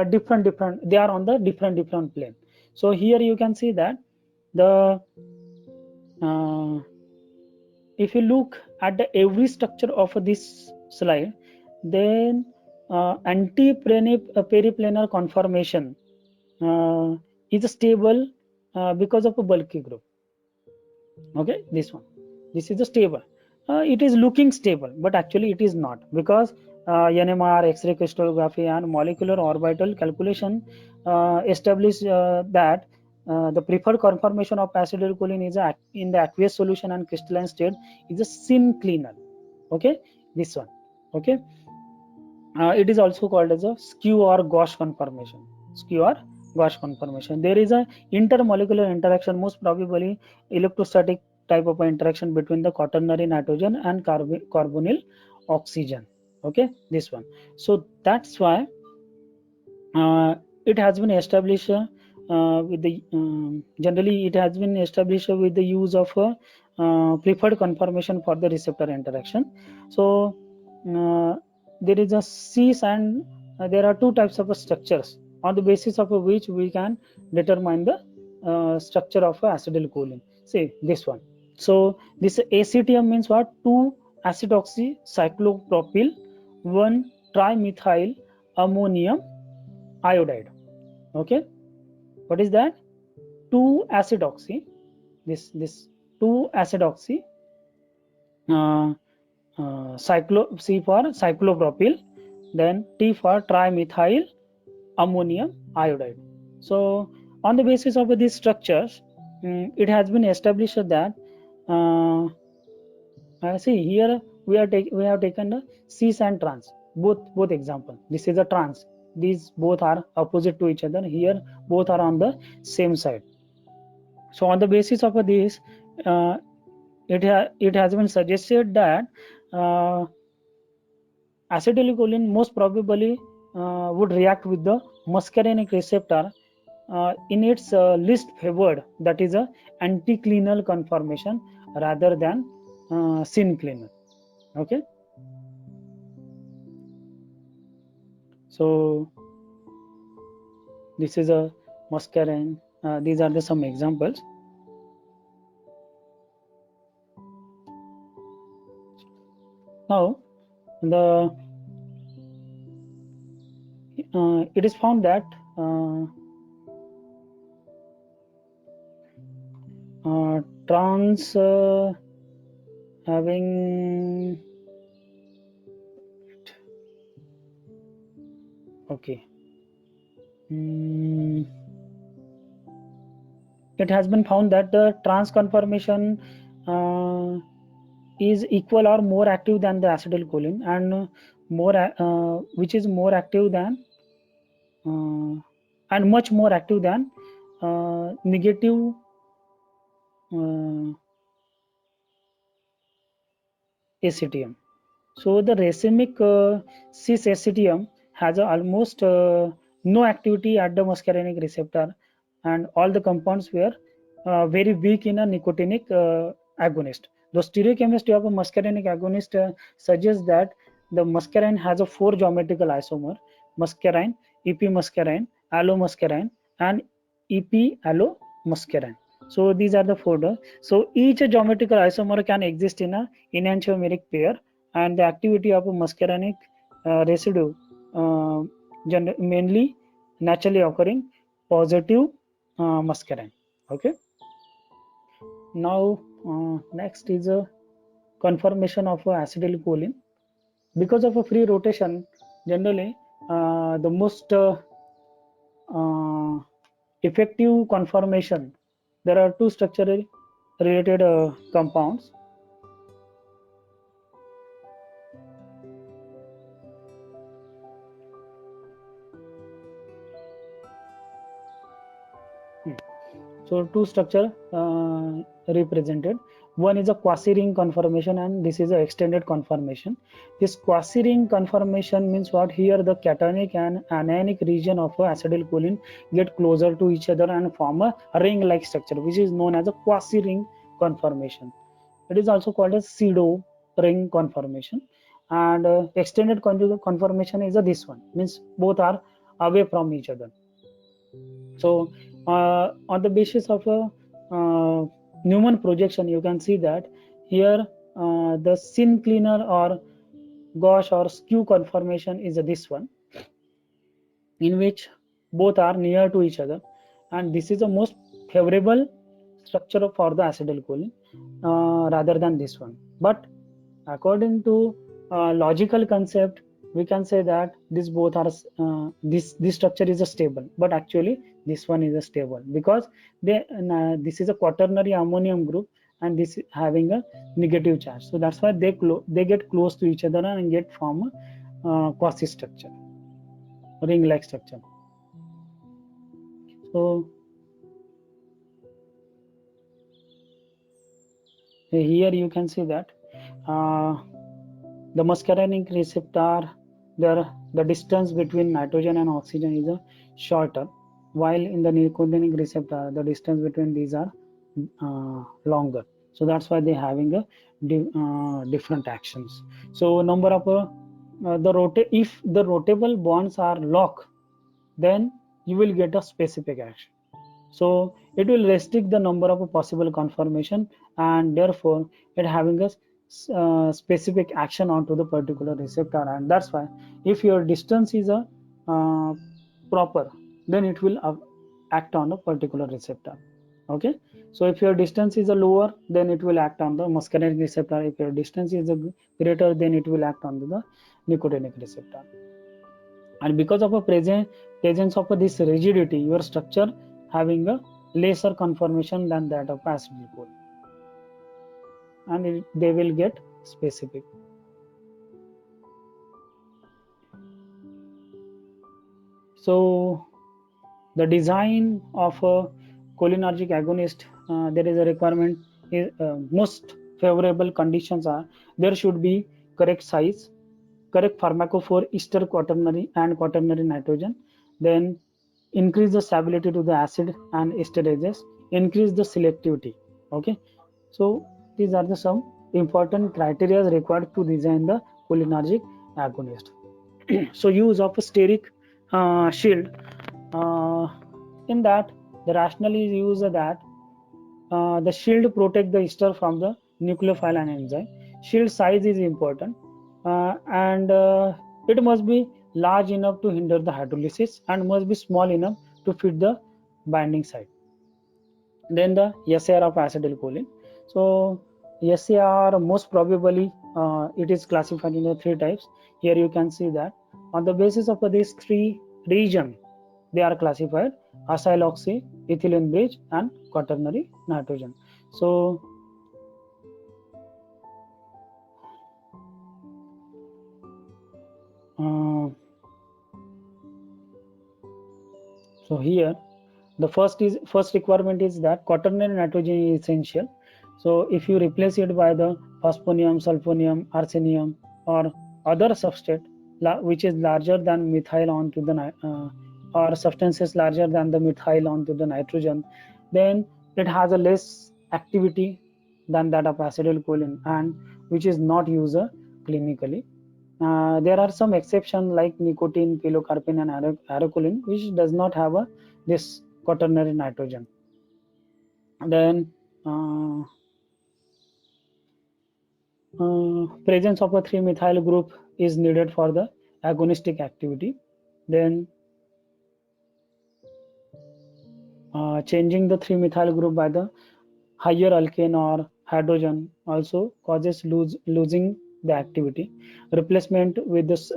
different, they are on the different plane. So here you can see that the if you look at the every structure of this slide, then anti-periplanar conformation is stable because of a bulky group. Okay, this is a stable. It is looking stable, but actually it is not, because NMR, X-ray crystallography and molecular orbital calculation establish that the preferred conformation of acetylcholine is in the aqueous solution and crystalline state is a synclinal. Okay, this one. Okay, it is also called as a skew or gauche conformation. Skew or gauche conformation. There is a intermolecular interaction, most probably electrostatic type of interaction between the quaternary nitrogen and carbonyl oxygen. Okay, this one. So that's why it has been established with the generally it has been established with the use of preferred conformation for the receptor interaction. So there is a cis, and there are two types of structures on the basis of which we can determine the structure of acetylcholine. See this one. So this ACTM means what? 2 acidoxy cyclopropyl 1 trimethyl ammonium iodide. Okay, what is that? 2 acidoxy, this 2 acidoxy C for cyclopropyl, then T for trimethyl ammonium iodide. So on the basis of these structures, it has been established that see here we have taken the cis and trans, both example. This is a trans, these both are opposite to each other, here both are on the same side. So on the basis of this, it has been suggested that acetylcholine most probably would react with the muscarinic receptor in its least favored, that is a anticlinal conformation rather than synclinal. Okay, so this is a muscarine. These are the some examples. Now it is found that trans having okay, it has been found that the trans conformation is equal or more active than the acetylcholine, and which is more active than and much more active than negative ACTM. So the racemic cis ACTM has almost no activity at the muscarinic receptor, and all the compounds were very weak in a nicotinic agonist. The stereochemistry of a muscarinic agonist suggests that the muscarine has a 4 geometrical isomer, muscarine, EP muscarine, allomuscarine, and EP allomuscarine. So these are the four. So each geometrical isomer can exist in a enantiomeric pair, and the activity of a muscarinic residue uh, mainly naturally occurring positive muscarine. Okay. Now next is a conformation of acetylcholine. Because of a free rotation, generally the most uh, effective conformation, there are two structurally related compounds. So two structure represented. One is a quasi-ring conformation, and this is a extended conformation. This quasi-ring conformation means what? Here the cationic and anionic region of acetylcholine get closer to each other and form a ring-like structure, which is known as a quasi-ring conformation. It is also called a pseudo ring conformation. And extended conformation is this one, means both are away from each other. So on the basis of a Newman projection, you can see that here the synclinal or gauche or skew conformation is this one, in which both are near to each other, and this is the most favorable structure for the acetylcholine rather than this one. But according to logical concept, we can say that this both are this structure is a stable, but actually this one is a stable because this is a quaternary ammonium group, and this is having a negative charge, so that's why they get close to each other and get form a quasi structure, ring like structure. So here you can see that the muscarinic receptor, the distance between nitrogen and oxygen is shorter, while in the nicotinic receptor the distance between these are longer. So that's why they're having a different actions. So number of if the rotable bonds are locked, then you will get a specific action. So it will restrict the number of possible conformation, and therefore it having a specific action onto the particular receptor. And that's why if your distance is a uh, proper, then it will act on a particular receptor. Okay, so if your distance is a lower, then it will act on the muscarinic receptor. If your distance is a greater, then it will act on the nicotinic receptor. And because of a presence of this rigidity, your structure having a lesser conformation than that of acetylcholine, and they will get specific. So the design of a cholinergic agonist, there is a requirement is, most favorable conditions are there should be correct size, correct pharmacophore ester quaternary and quaternary nitrogen, then increase the stability to the acid and esterases, increase the selectivity. Okay, so these are the some important criteria required to design the cholinergic agonist. So use of a steric shield, uh, in that the rationale is used that the shield protect the ester from the nucleophile and enzyme. Shield size is important, and it must be large enough to hinder the hydrolysis and must be small enough to fit the binding site. Then the SAR of acetylcholine. So SAR most probably it is classified in the three types. Here you can see that on the basis of these three region, they are classified: acyl oxy, ethylene bridge, and quaternary nitrogen. So uh, so here the first requirement is that quaternary nitrogen is essential. So if you replace it by the phosphonium, sulfonium, arsenium, or other substrate which is larger than methyl onto the or substances larger than the methyl onto the nitrogen, then it has a less activity than that of acetylcholine, and which is not used clinically. There are some exceptions like nicotine, pilocarpine, and aerocolin, which does not have this quaternary nitrogen. Then presence of a 3-methyl group is needed for the agonistic activity. Then changing the 3-methyl group by the higher alkane or hydrogen also causes losing the activity. Replacement with this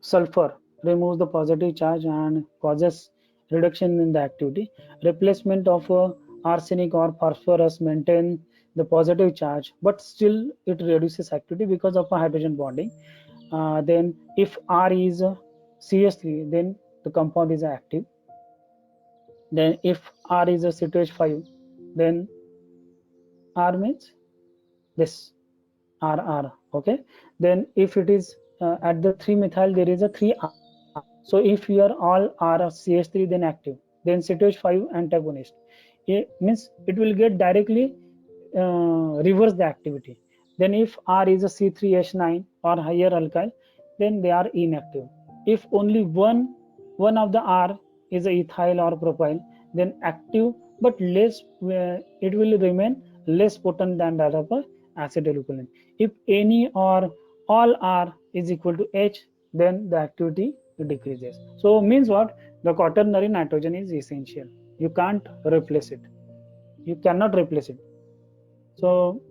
sulfur removes the positive charge and causes reduction in the activity. Replacement of arsenic or phosphorus maintain the positive charge, but still it reduces activity because of a hydrogen bonding. Then if R is CS3, then the compound is active. Then if R is a CH5, then R means this RR. Okay. Then if it is at the 3-methyl, there is a 3R. So if you are all R of CH3, then active. Then CH5 antagonist. It means it will get directly reverse the activity. Then if R is a C3H9 or higher alkyl, then they are inactive. If only one of the R is a ethyl or propyl, then active, but less. It will remain less potent than that of a acetyl. If any or all R is equal to H, then the activity decreases. So means what? The quaternary nitrogen is essential. You can't replace it. You cannot replace it. So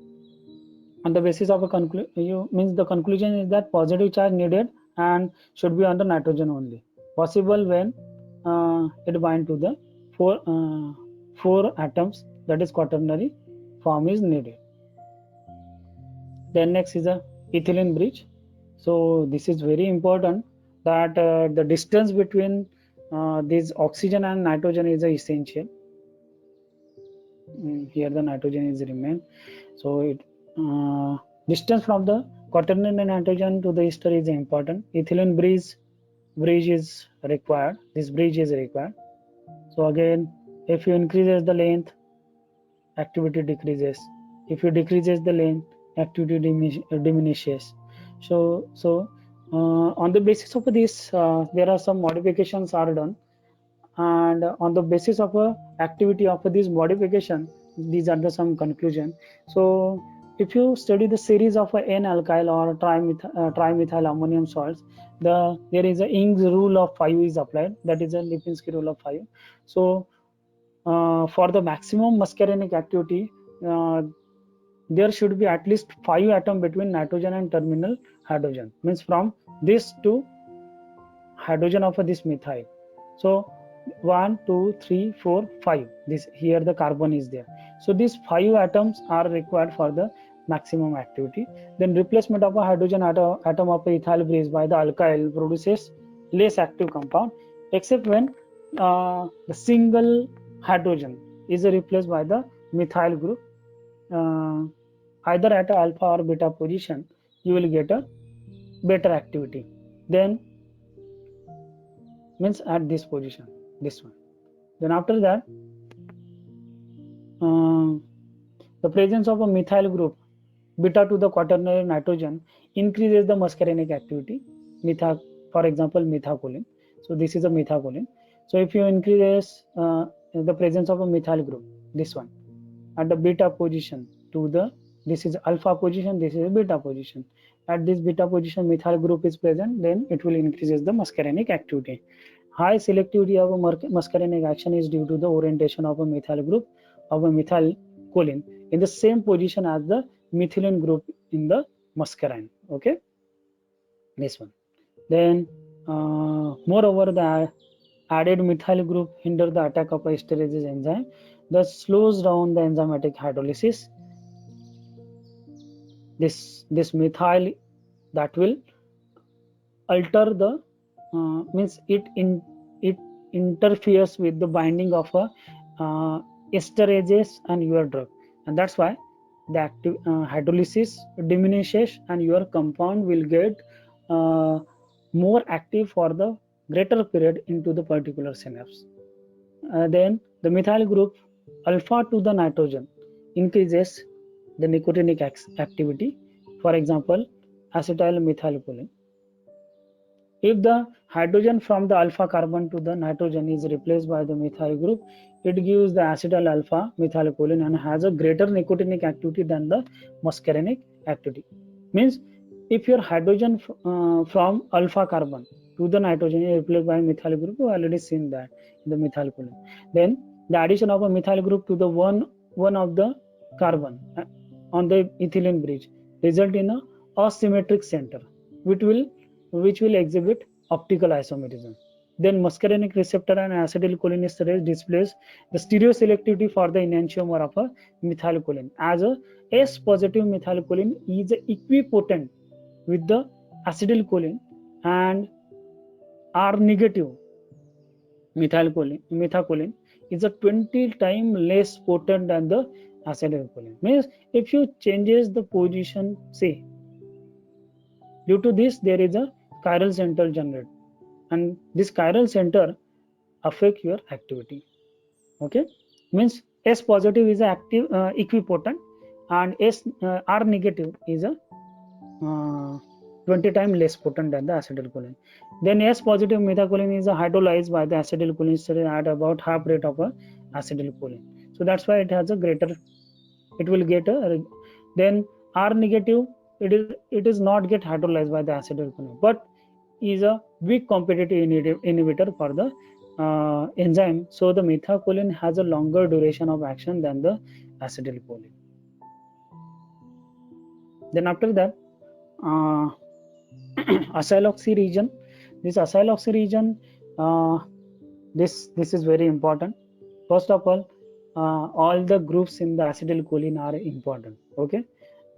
on the basis of a you means the conclusion is that positive charge needed and should be on the nitrogen only. Possible when it bind to the four atoms, that is quaternary form is needed. Then next is a ethylene bridge. So this is very important that the distance between this oxygen and nitrogen is essential. Here the nitrogen is remain. So it distance from the quaternary nitrogen to the ester is important. Ethylene bridge is required. This bridge is required. So again, if you increases the length, activity decreases. If you decreases the length, activity diminishes. So on the basis of this, there are some modifications are done, and on the basis of a activity of this modification, these are the some conclusion. So if you study the series of n alkyl or trimethyl ammonium salts, there is a Young's rule of 5 is applied, that is a Lipinski rule of 5. So for the maximum muscarinic activity, there should be at least 5 atoms between nitrogen and terminal hydrogen, means from this to hydrogen of this methyl. So 1 2 3 4 5, this here the carbon is there. So these 5 atoms are required for the maximum activity. Then replacement of a hydrogen atom of ethyl bridge by the alkyl produces less active compound, except when the single hydrogen is replaced by the methyl group. Either at alpha or beta position, you will get a better activity. Then means at this position, this one. Then after that, the presence of a methyl group beta to the quaternary nitrogen increases the muscarinic activity. For example, methacholine. So this is a methacholine. So if you increase the presence of a methyl group, this one, at the beta position to the, this is alpha position, this is a beta position. At this beta position, methyl group is present, then it will increases the muscarinic activity. High selectivity of a muscarinic action is due to the orientation of a methyl group of a methylcholine in the same position as the methylene group in the muscarine. Okay, this one. Then moreover, the added methyl group hinder the attack of a esterase enzyme, that slows down the enzymatic hydrolysis. This methyl that will alter the means it interferes with the binding of a esterases and your drug, and that's why the active hydrolysis diminishes and your compound will get more active for the greater period into the particular synapse. Then the methyl group alpha to the nitrogen increases the nicotinic activity. For example, acetyl methylcholine. If the hydrogen from the alpha carbon to the nitrogen is replaced by the methyl group, it gives the acetyl alpha methylcholine and has a greater nicotinic activity than the muscarinic activity. Means if your hydrogen from alpha carbon to the nitrogen is replaced by methyl group, we already seen that in the methylcholine. Then the addition of a methyl group to the one of the carbon on the ethylene bridge result in a asymmetric center, which will exhibit optical isomerism. Then muscarinic receptor and acetylcholinesterase displays the stereoselectivity for the enantiomer of a methylcholine, as a S positive methylcholine is equipotent with the acetylcholine, and R negative methacholine is a 20 times less potent than the acetylcholine. Means if you changes the position, say, due to this there is a chiral center generated, and this chiral center affect your activity. Okay, means S positive is active equipotent, and R negative is a 20 times less potent than the acetylcholine. Then S positive methacholine is hydrolyzed by the acetylcholine at about half rate of a acetylcholine. So that's why it has a greater, it will get a. Then R negative, it is not get hydrolyzed by the acetylcholine, but is a weak competitive inhibitor for the enzyme. So the methacholine has a longer duration of action than the acetylcholine. Then after that, acyloxy region. This acyloxy region, this is very important. First of all the groups in the acetylcholine are important. Okay,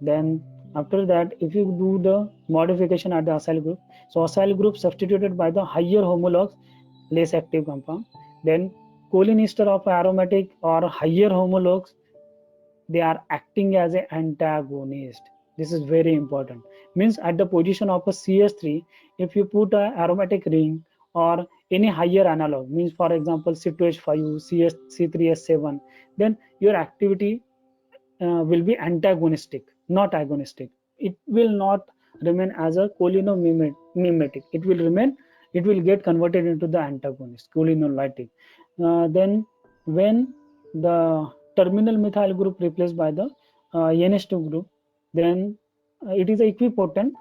then after that, if you do the modification at the acyl group, so acyl group substituted by the higher homologs, less active compound. Then choline ester of aromatic or higher homologs, they are acting as an antagonist. This is very important. Means at the position of a CS3, if you put an aromatic ring or any higher analog, means for example C2H5, CS, C3H7, then your activity will be antagonistic, not agonistic. It will not remain as a cholinomimetic. It will get converted into the antagonist, cholinolytic. Then when the terminal methyl group replaced by the NH2 group, then it is equipotent,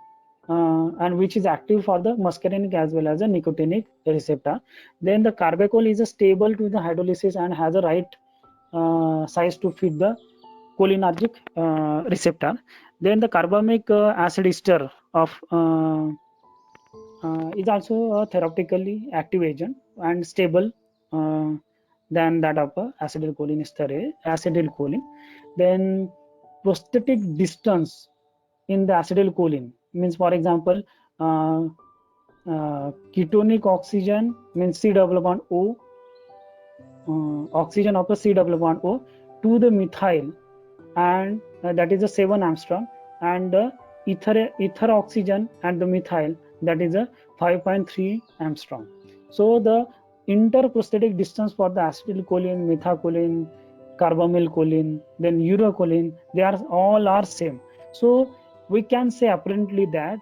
and which is active for the muscarinic as well as a nicotinic receptor. Then the carbachol is stable to the hydrolysis and has a right size to fit the cholinergic receptor. Then the carbamic acid ester of is also a therapeutically active agent and stable than that of acetylcholine. Then prosthetic distance in the acetylcholine means, for example, ketonic oxygen means C double bond O, oxygen of a C double bond O to the methyl, and that is a 7 Armstrong, and the ether oxygen and the methyl, that is a 5.3 Armstrong. So the interprosthetic distance for the acetylcholine, methacholine, carbamylcholine, then urocholine, they are all same. So we can say apparently that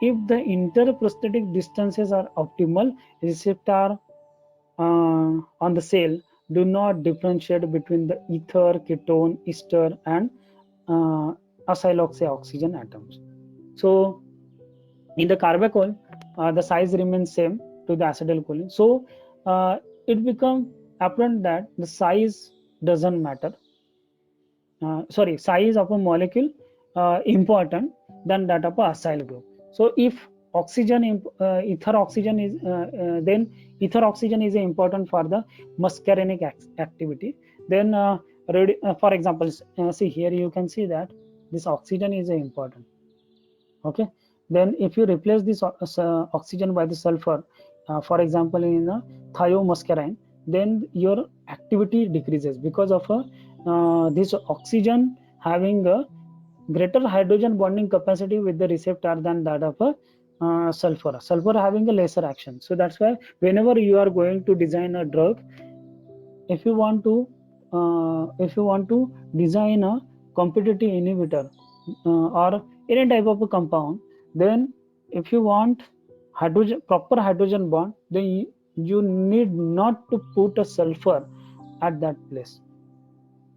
if the interprosthetic distances are optimal, receptor on the cell do not differentiate between the ether, ketone, ester, and acyloxy oxygen atoms. So in the carbachol, the size remains same to the acetylcholine. So it becomes apparent that the size doesn't matter. Size of a molecule important than that of a acyl group. So if oxygen, ether oxygen is then ether oxygen is important for the muscarinic activity. Then for example, see here you can see that this oxygen is important. Okay, then if you replace this oxygen by the sulfur, for example in a thiomuscarine, then your activity decreases because of this oxygen having a greater hydrogen bonding capacity with the receptor than that of a sulfur having a lesser action. So that's why whenever you are going to design a drug, if you want to design a competitive inhibitor or any type of a compound, Then if you want proper hydrogen bond, then you need not to put a sulfur at that place,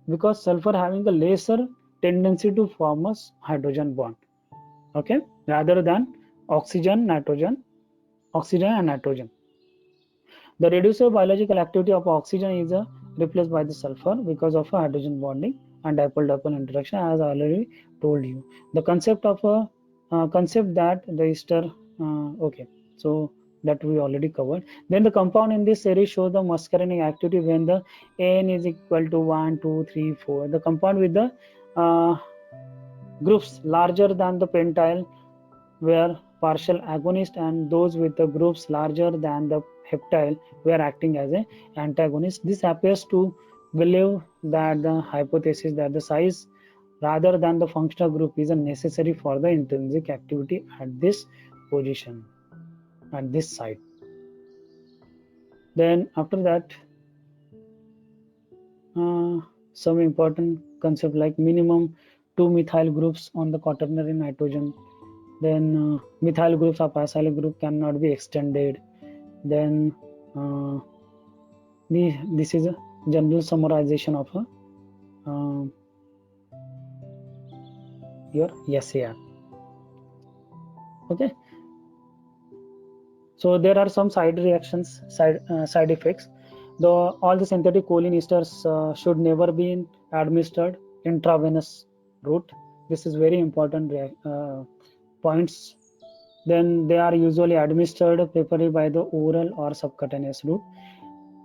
because sulfur having a lesser tendency to form a hydrogen bond, okay, rather than oxygen oxygen and nitrogen. The reduced biological activity of oxygen is replaced by the sulfur because of hydrogen bonding and dipole-dipole interaction, as I already told you. The concept of a concept that the ester, okay, so that we already covered. Then the compound in this series shows the muscarinic activity when the N is equal to 1, 2, 3, 4. The compound with the groups larger than the pentyl were partial agonist, and those with the groups larger than the heptyl were acting as an antagonist. This appears to believe that the hypothesis that the size rather than the functional group is necessary for the intrinsic activity at this position, at this site. Then after that, some important concept like minimum 2 methyl groups on the quaternary nitrogen. Then methyl groups of acyl group cannot be extended. Then this is a general summarization of your SAR. Okay, so there are some side reactions, side effects. All the synthetic choline esters should never be administered intravenous route. This is very important points. Then they are usually administered preferably by the oral or subcutaneous route.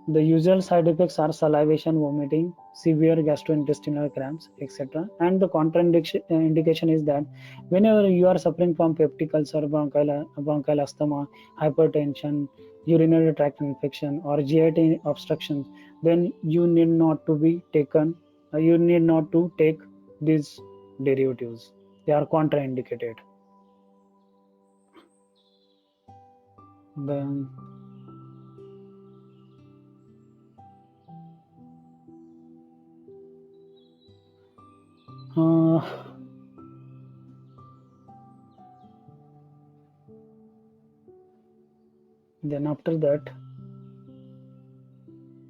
The usual side effects are salivation, vomiting, severe gastrointestinal cramps, etc. And the contraindication is that whenever you are suffering from peptic ulcer, bronchial asthma, hypertension, urinary tract infection, or GIT obstructions, then you need not to be taken. You need not to take these derivatives. They are contraindicated. Then then after that,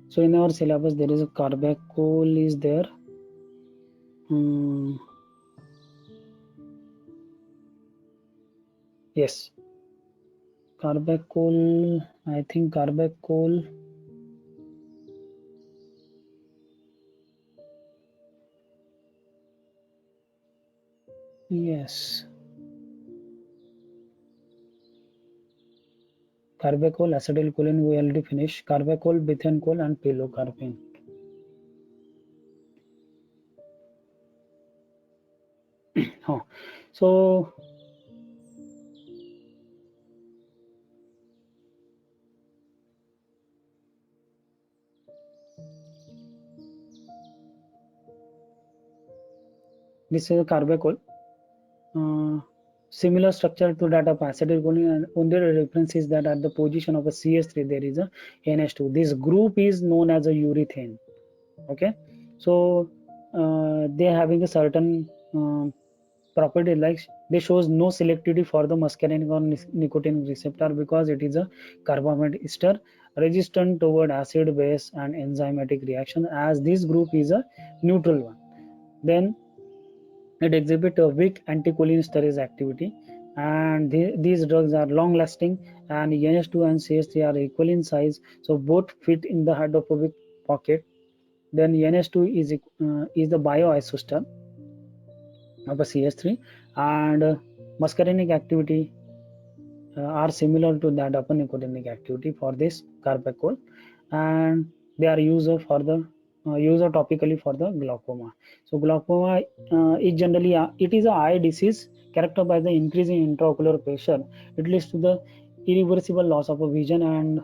so in our syllabus there is a carbachol is there. Yes, carbachol. I think carbachol. Yes, carbachol, acetylcholine. We already finished. Carbachol, bethane and pilocarpine. Oh, so this is carbachol. Similar structure to that of acetylcholine, and only the difference is that at the position of a CH3 there is a NH2. This group is known as a urethane. Okay, so they are having a certain property, like they shows no selectivity for the muscarinic or nicotine receptor because it is a carbamide ester resistant toward acid base and enzymatic reaction, as this group is a neutral one. Then it exhibits a weak anticholinesterase activity, and these drugs are long lasting, and NH2 and CH3 are equal in size, so both fit in the hydrophobic pocket. Then NH2 is the bioisoster of a CH3, and muscarinic activity are similar to that of a nicotinic activity for this carbachol, and they are used for the used topically for the glaucoma. So glaucoma is generally it is a eye disease characterized by the increase in intraocular pressure. It leads to the irreversible loss of a vision and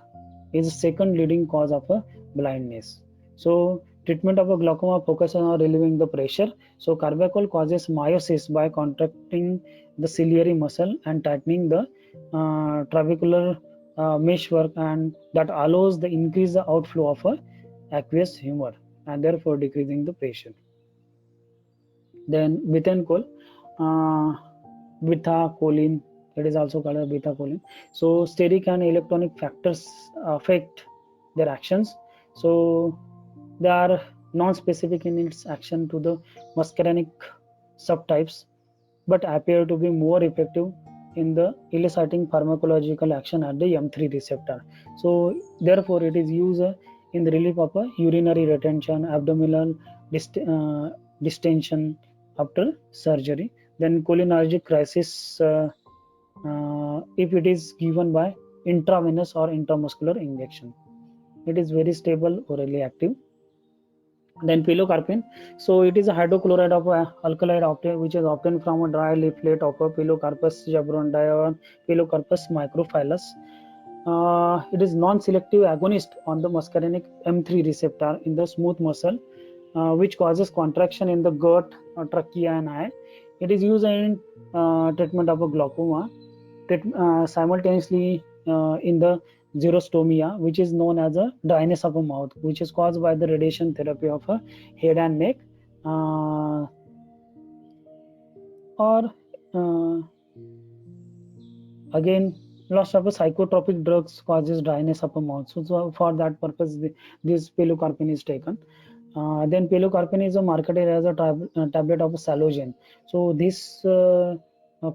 is the second leading cause of a blindness. So treatment of a glaucoma focuses on relieving the pressure. So carbachol causes miosis by contracting the ciliary muscle and tightening the trabecular meshwork, and that allows the increase the outflow of aqueous humor and therefore decreasing the pressure. Then bethane coal, beta choline It is also called as beta choline. So steric and electronic factors affect their actions. So they are non-specific in its action to the muscarinic subtypes, but appear to be more effective in the eliciting pharmacological action at the M3 receptor. So therefore it is used in the relief of urinary retention, abdominal distension after surgery. Then cholinergic crisis if it is given by intravenous or intramuscular injection. It is very stable, orally active. Then pilocarpine. So it is a hydrochloride of alkaloid which is obtained from a dry leaflet of a Pilocarpus jabrondii or Pilocarpus microphyllus. It is non-selective agonist on the muscarinic M3 receptor in the smooth muscle, which causes contraction in the gut, trachea, and eye. It is used in treatment of a glaucoma. Simultaneously in the xerostomia, which is known as a dryness of a mouth, which is caused by the radiation therapy of a head and neck, or again loss of a psychotropic drugs causes dryness of a mouth. So for that purpose, this pilocarpine is taken. Then pilocarpine is marketed as a tablet of Salogen. So this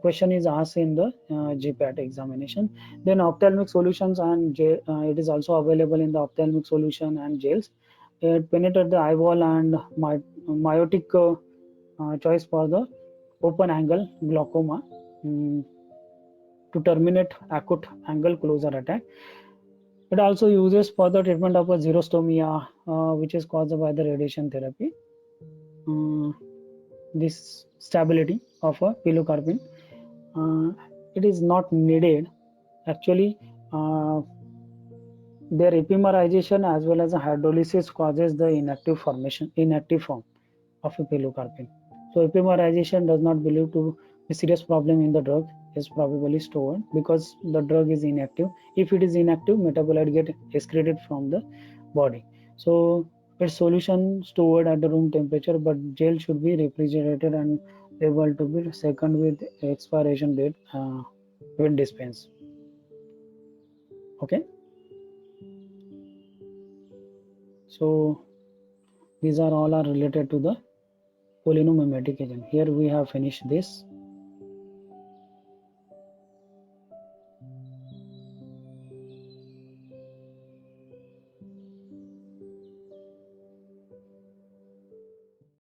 question is asked in the GPAT examination. Then ophthalmic solutions and it is also available in the ophthalmic solution and gels. It penetrates the eyeball and myotic choice for the open angle glaucoma to terminate acute angle closure attack. It also uses for the treatment of a xerostomia, which is caused by the radiation therapy. This stability of a pilocarpine, it is not needed. Actually, their epimerization as well as hydrolysis causes the inactive form of a pilocarpine. So epimerization does not believe to be serious problem in the drug is probably stored because the drug is inactive. If it is inactive, metabolite get excreted from the body. So its solution stored at the room temperature, but gel should be refrigerated and able to be second with expiration date when dispensed. Okay. So these are all are related to the cholinomimetic agent. Here we have finished this.